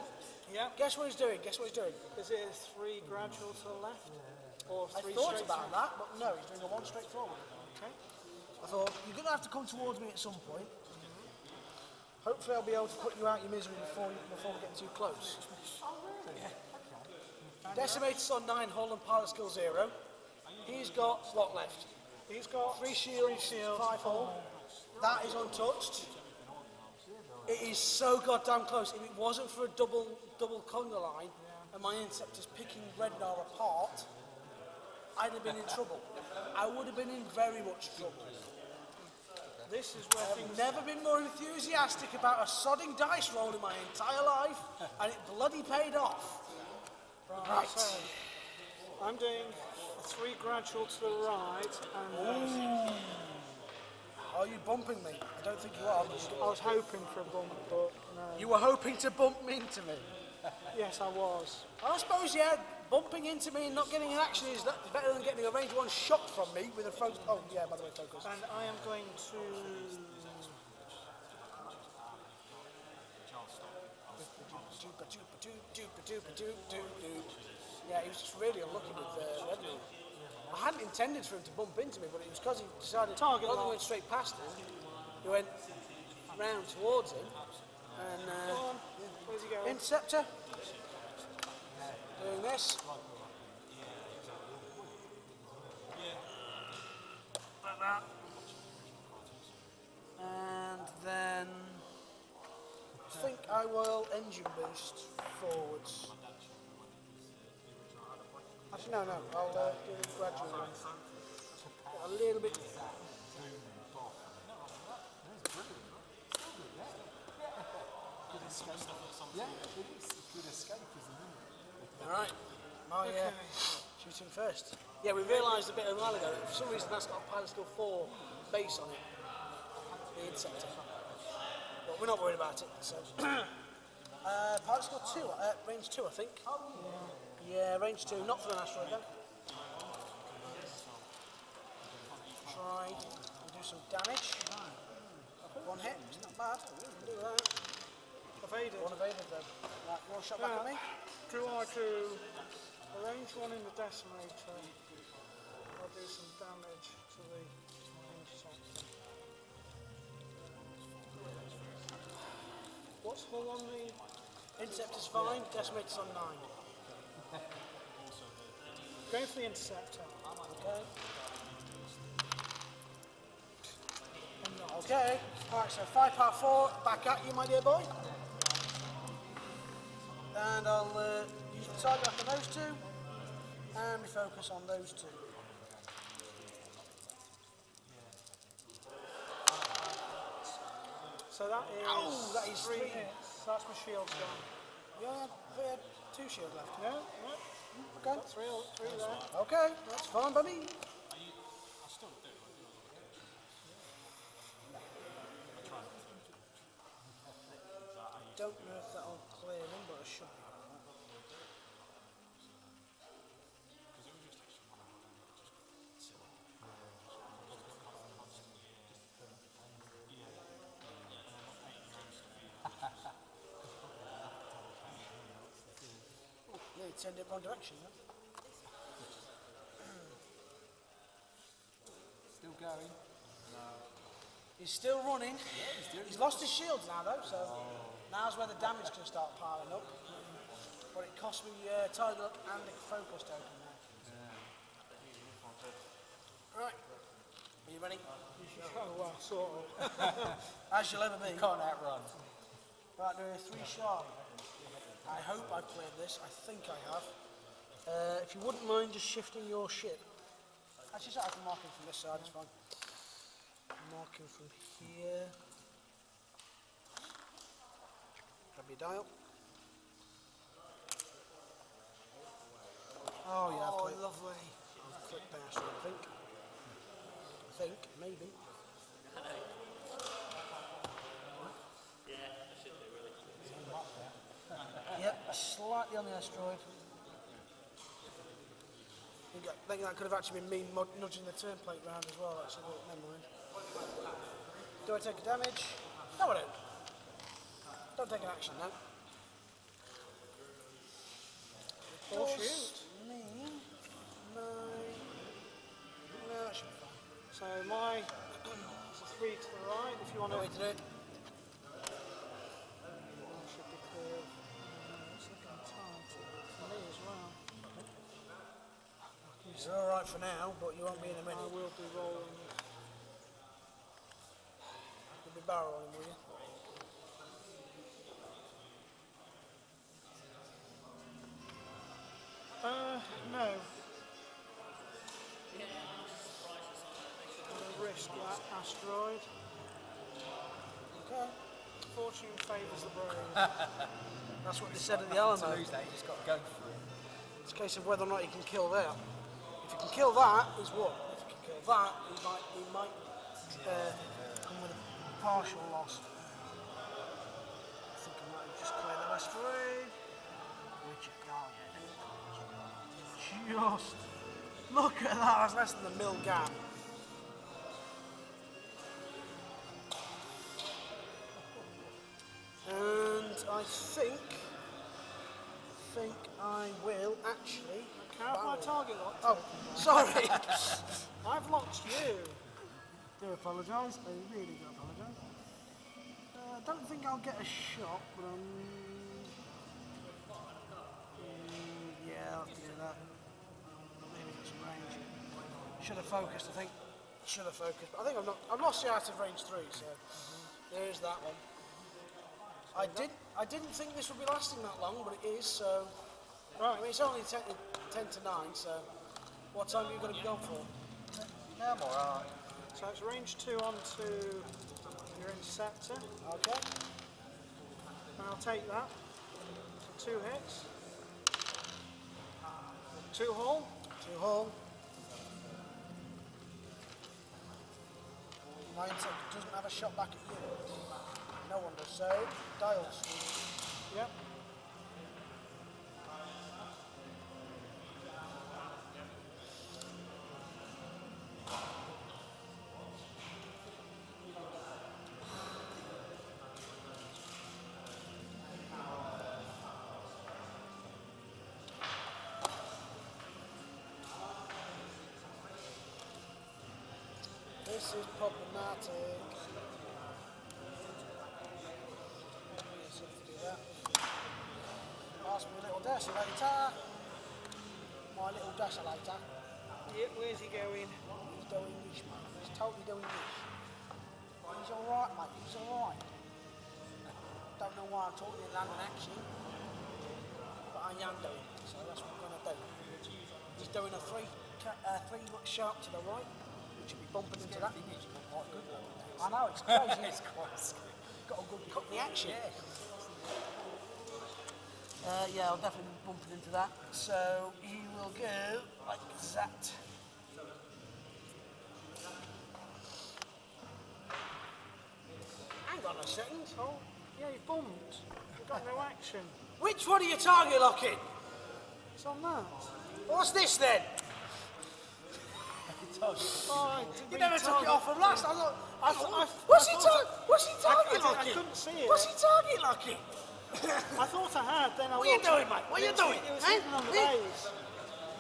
Yeah. Guess what he's doing? Guess what he's doing? Is it 3 gradual to the left? Or I 3 thought straight about through? that, but no, he's doing a 1 straight forward. Okay. I thought, you're going to have to come towards me at some point. Hopefully I'll be able to put you out your misery before we get too close. Decimator's on 9 hull and pilot skill 0. He's got what left? He's got 3 shields, 5 hull. That is untouched. It is so goddamn close. If it wasn't for a double conga line and my Interceptors picking Rednar apart, I'd have been in trouble. I would have been in very much trouble. This is where I've never been more enthusiastic about a sodding dice roll in my entire life, and it bloody paid off. Right. So, I'm doing a 3 gradual to the right, and Are you bumping me? I don't think you are. I was hoping for a bump, but no. You were hoping to bump into me. Yes, I was. I suppose, yeah, bumping into me and not getting an action is better than getting a range 1 shot from me with a focus. Oh, yeah, by the way, focus. And I am going to... Yeah, he was just really unlucky with Rednar. I hadn't intended for him to bump into me, but it was because he decided Target rather than lock. went straight past him, he went round towards him. And Go on. Where's he going? Interceptor doing this. Like that. And then I think I will engine boost forwards. Actually, no, I'll do it gradually. A little bit. Alright, my shooting first. Yeah, we realised a bit a while ago that for some reason that's got a pilot skill 4 base on it. The Interceptor. But we're not worried about it, so. Pilot skill 2, range 2 I think. Yeah, range 2, not for an asteroid though. Try and do some damage. 1 hit, it's not bad. We can do that. Evaded. 1 evaded though. Right, 1 shot back at me. Do I do a range 1 in the decimator? I'll do some damage to the Interceptor. What's hull on the... Interceptor's fine, Decimator's on 9. Going for the Interceptor. Okay. Okay. Alright, so 5 part 4, back at you, my dear boy. And I'll use the target lock on those 2. And we focus on those 2. So that is, Ow, that is 3 3. hits. That's my shield's gone. Yeah, we had 2 shield left. No, no. Okay. Got 3 there. Okay, that's fine, buddy. I don't know if that'll clear in, but I should be. Nearly turned it wrong direction, then. Still going. He's still running. He's lost his shields now, though, so now's where the damage can start piling up. But it cost me target lock and a focus token now. Right. Are you ready? Oh, well, sort of. As you'll ever be. Can't outrun. Right, doing a 3 shot. I hope I've cleared this. I think I have. If you wouldn't mind just shifting your ship. Actually, so I can mark him from this side, it's fine. Mark him from here. Grab your dial. Oh yeah, I've clicked. Lovely. I've clicked there, so I think, maybe. Yep, slightly on the asteroid. I think that could have actually been me nudging the turn plate round as well, actually, but never mind. Do I take a damage? No, I don't. Don't take an action, no. Or does shoot. mean my... No, that should be fine. So my 3 to the right, if you want to. Wait to do it. Should be clear. It's looking tight for me as well. You're alright for now, but you won't be in a I minute. will be rolling. You'll be barrel rolling, will you? No. I'm going to risk that asteroid. Okay. Fortune favours the brave. That's what they said at the To Alamo. lose that, you just got to go for it. It's a case of whether or not he can kill that. If he can kill that, he's won. If he can kill that, he might come with a partial loss. I think I might have just cleared the asteroid. Richard, oh yeah. Just look at that, that's less than the mil gap. And I think I will actually. Can I have my target locked? Oh, sorry. I've locked you. I do apologise. I really do apologise. I don't think I'll get a shot, but yeah, I'll have to do that. Maybe get some range. Should have focused, I think. Should have focused. But I think I've lost the out of range 3, so there is that one. I didn't think this would be lasting that long, but it is, so... Right, I mean, it's only 10 to 9, so... What time are you going to be going for? Yeah, I'm alright. So it's range 2 onto your interceptor. Okay. And I'll take that. So 2 hits. 2 hull. 2 hull. Mine doesn't have a shot back at you. No one does. So, dials. Yep. This is problematic. Pass me a little desolator. My little desolator. Yeah, where's he going? He's doing niche, mate. He's totally doing niche. He's alright, mate. He's alright. Don't know why I'm talking in London accent, but I am doing it, so that's what I'm going to do. He's doing a three sharp to the right, which will be bumping into that. Quite good one. I know, it's crazy. It's quite scary. Got a good cut in the action. Yeah. Yeah, I'll definitely be bumping into that. So he will go like that. Hang on a second. Oh, yeah, he bumped. We've got no action. Which one are you target locking? It's on that. What's this then? Oh, I didn't You really never took it target- off from last. What's he I target locking? couldn't see it. What's he target locking? I thought I had, then I What are you looked. doing, mate? What are you doing? It was Eh? hidden on the Eh? base.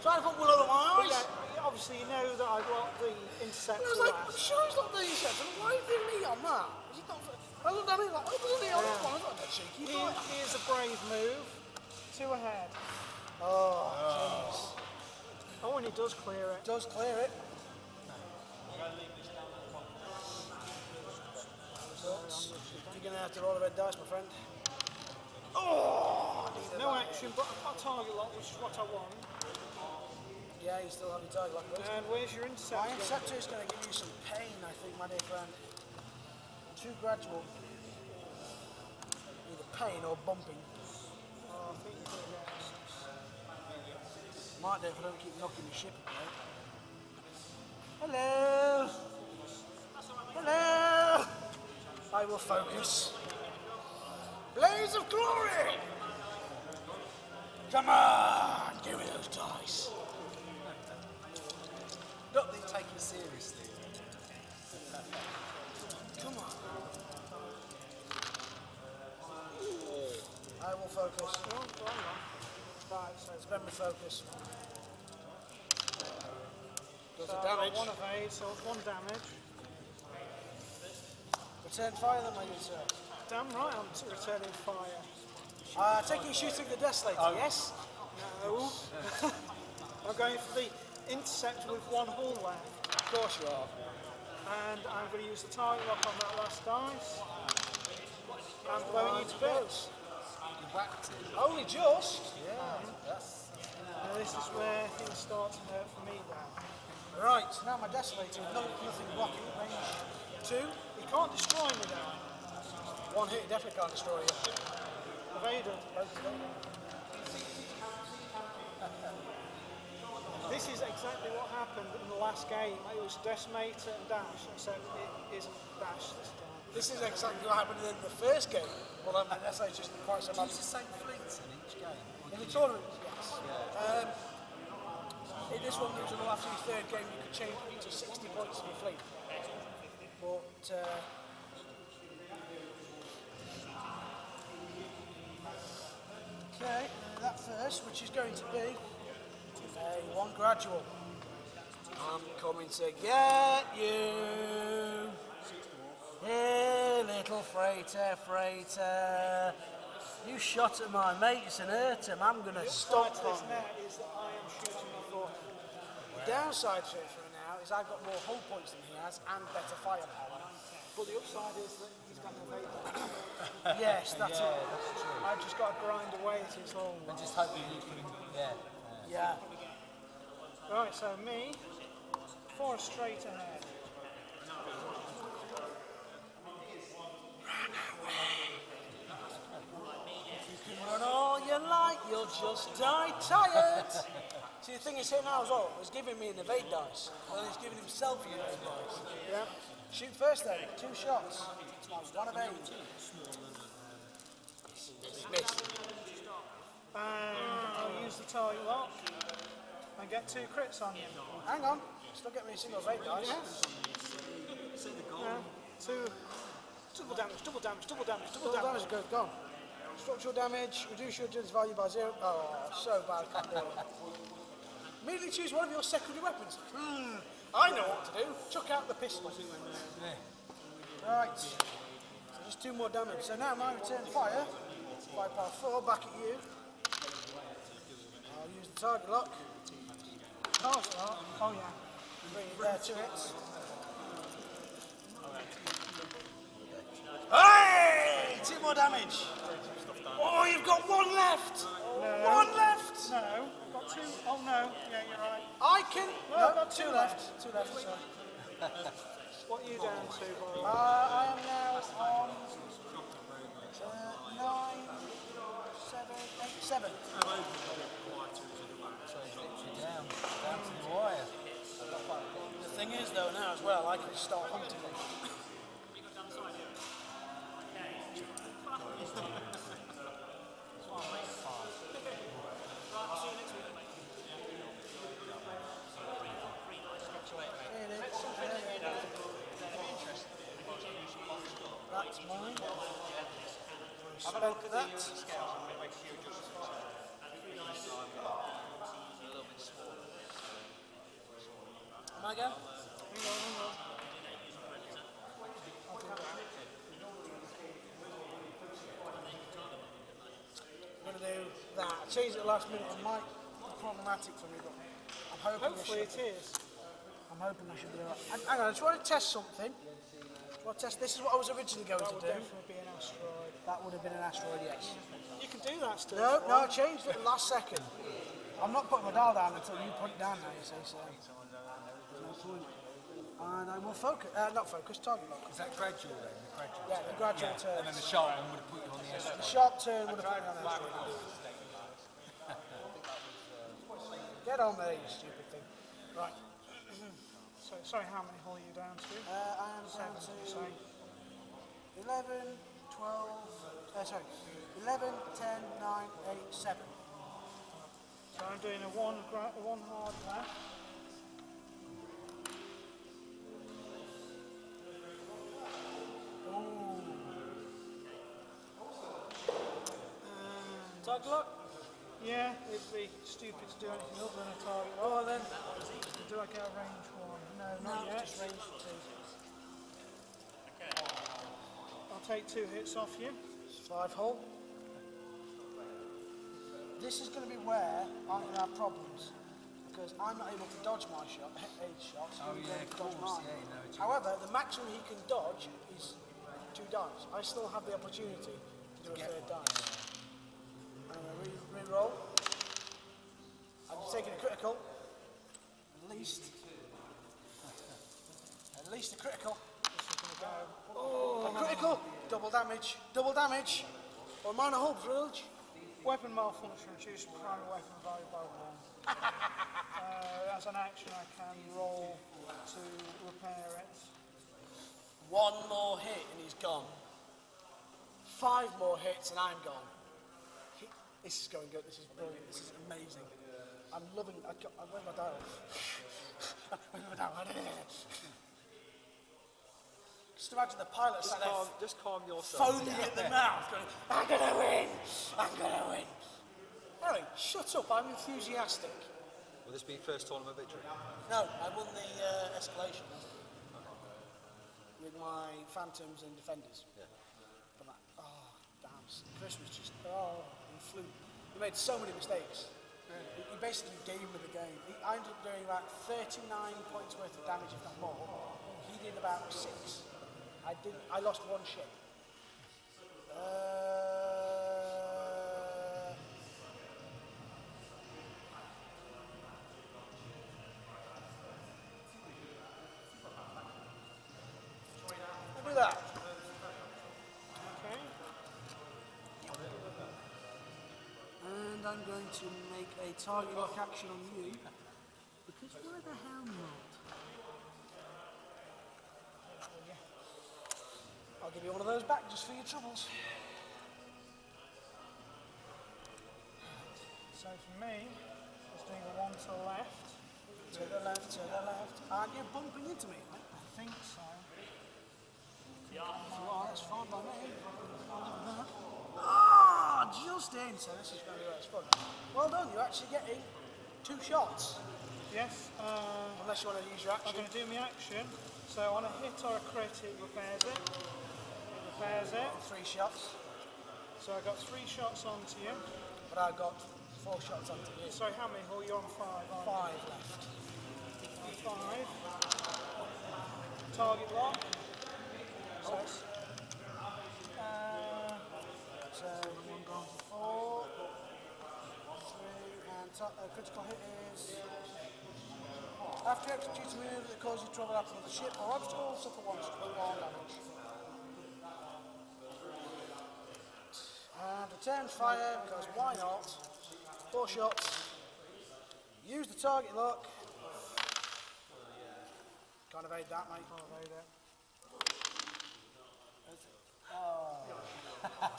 Trying to put wool over my But eyes? yeah, obviously you know that I blocked the interceptor I was like, I'm last. sure he's not doing his set. Why are you doing me on that? Is he not? I looked at it like, oh, doesn't he on that one? I'm not that cheeky. Here's a brave move. 2 ahead. Oh, jeez. Oh, and he does clear it. Does clear it. You're going to have to roll a red dice, my friend. Oh, neither No that. action, but I've got a target lock, which is what I want. Yeah, you still have your target lock. And where's your My interceptor? interceptor is going to give you some pain, I think, my dear friend. Too gradual. Either pain or bumping. Oh, I think you're going to get Might do if I don't keep knocking the ship about. Hello! Hello! I will focus. Blaze of glory! Come on! Give me those dice. Not that you take it seriously. Come on. I will focus. Right, so Spend my focus. Does so the I've got damage. one evade, so it's 1 damage. Return fire then, my good sir. Damn right, I'm returning fire. Taking you shooting the Desolator, yes? No. I'm going for the intercept with 1 hull left. Of course you are. And I'm going to use the target lock on that last dice. I'm blowing you to bits. You whacked it. Only just. Yeah, that's... Now this is where things start to hurt for me now. Right, now my Desolator, nothing blocking, range 2. He can't destroy me now. 1 hit, definitely can't destroy you. Evaded. This is exactly what happened in the last game. It was Decimator and Dash, so it isn't Dash this time. This is exactly what happened in the first game. Well, my Desolator isn't quite so Do you bad. use the same fleets in each game? In the tournament, yes. In this one, there was after your third game, you could change it to 60 points of your fleet. But, okay, that first, which is going to be a 1 gradual. I'm coming to get you. Hey, little freighter. You shot at my mates and hurt him. I'm going to stop This on now is that I am shooting before. The downside to it for now is I've got more hull points than he has and better firepower. But the upside is that he's going to evade that. Yes, that's it. That's true. I've just got to grind away at his hull. And just hoping you can... Yeah. Yeah. Right, so me, 4 straight ahead. You can run all you like, you'll just die tired. See, the thing is here now as well, he's giving me an evade dice. Well, he's giving himself an evade dice. Yeah. Shoot first then, 2 shots. It's now 1 evade. Missed. And I'll use the target lock and get 2 crits on you. Hang on, still get me a single evade dice. Yes. Yeah. 2. Double damage, double damage, double damage, double Double damage. damage, gone. Structural damage, reduce your agility value by 0. Oh, so bad, can't do it. Immediately choose one of your secondary weapons. I know what to do. Chuck out the pistol. Right. So just 2 more damage. So now my return fire. 5 power 4, back at you. I'll use the target lock. Target lock? Oh yeah. Bring it there, 2 hits. Hey! 2 more damage. Oh, you've got 1 left. No. 1 left. No, I've got 2. Oh no, yeah, you're right. I can. No, No, I've got 2 2 left. 2 left. Sorry. What are you down to, Bob? I am now on 9, 7, 8, 7. Down to the wire. The thing is, though, now as well, I can start hunting them. That's mine. Have a look at that. Am I go? I'm going to do that. I changed it last minute. It might be problematic for me, but I'm hoping Hopefully I it should. is. I'm hoping I should be alright. Hang on, I just want to test something. This is what I was originally going That to would do. definitely be an asteroid. That would have been an asteroid, yes. You can do that still. No, I changed it last second. I'm not putting my dial down until you put it down now, you see, so there's no point. And I will focus, not focus, target lock. Is that gradual then? The gradual Yeah, the gradual turn. And then the sharp one would have put you on the The asteroid. sharp turn would have put me on the asteroid. Get on there, you stupid thing. Right. So, sorry, how many hull are you down to? I am down 7, to you say? 11, 12, 11, 10, 9, 8, 7. So I'm doing a one hard left. Target lock? Yeah, it'd be stupid to do anything other than a target. Oh, then, do I get a range one? No, not yet. Just range 2. I'll take 2 hits off you. 5 hull. This is going to be where I'm going to have problems because I'm not able to dodge my shot, shots. Oh yeah, of course. Yeah, you know. However, the maximum he can dodge is 2 dice. I still have the opportunity to do a 3rd dice. I'm going to re-roll. I'm just taking a critical. At least a critical. This is going to go. A critical. Double damage. Double damage. Or minor hull privilege. Weapon malfunction, reduce primary weapon value by 1. As an action, I can roll to repair it. 1 more hit and he's gone. 5 more hits and I'm gone. This is going good. This is brilliant. This is amazing. I'm loving it. Where's my dial? Where's my dial? Just imagine the pilot sat there Just calm yourself. foaming at the mouth going, I'm going to win. I'm going to win. Anyway, shut up. I'm enthusiastic. Will this be your first tournament victory? No, I won the escalation with my Phantoms and Defenders. Yeah. But damn, Chris was just, he flew. He made so many mistakes. He basically gave me the game. I ended up doing about 39 points worth of damage, if not more. He did about 6. I lost 1 ship. I'll do that. Okay. And I'm going to make a target lock action on you. Because why the hell not? I'll give you one of those back just for your troubles. So for me, it's doing a 1 to the left. To the left, to the left. Aren't you bumping into me? Mate? I think so. If you are, that's fine by me. Just in. So this is very fun. Well done, you're actually getting 2 shots. Yes. Unless you want to use your I'm action. going to do my action. So on a hit or a crit, it repairs it. Repairs it. 3 shots. So I got 3 shots onto you. But I've got 4 shots onto you. So how many hull? You're on 5, aren't 5 left. you? 5. Target lock. So it's, So 1 gone for 4. 3 and critical hit is. After you execute a move that causes trouble after the ship or obstacle, suffer 1 damage. And return fire, because why not? 4 shots. Use the target lock. Can't evade that, mate.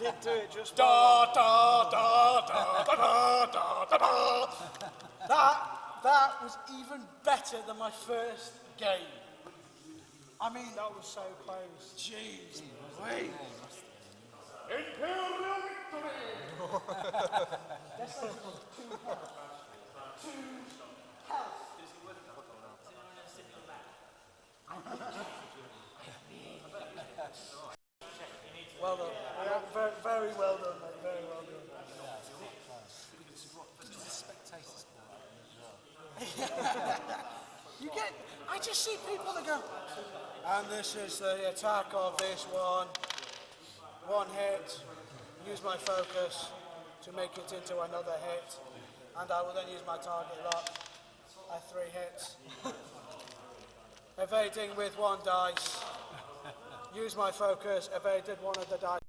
did do it just Da, da, da, da, da, da, da, da. That was even better than my first game. I mean, That was so close. jeez, wait. Well done. Very, very well done, mate. Very well done. You get. I just see people that go. And this is the attack of this one. 1 hit. Use my focus to make it into another hit, and I will then use my target lock. 3 hits. Evading with 1 dice. Use my focus. Evaded 1 of the dice.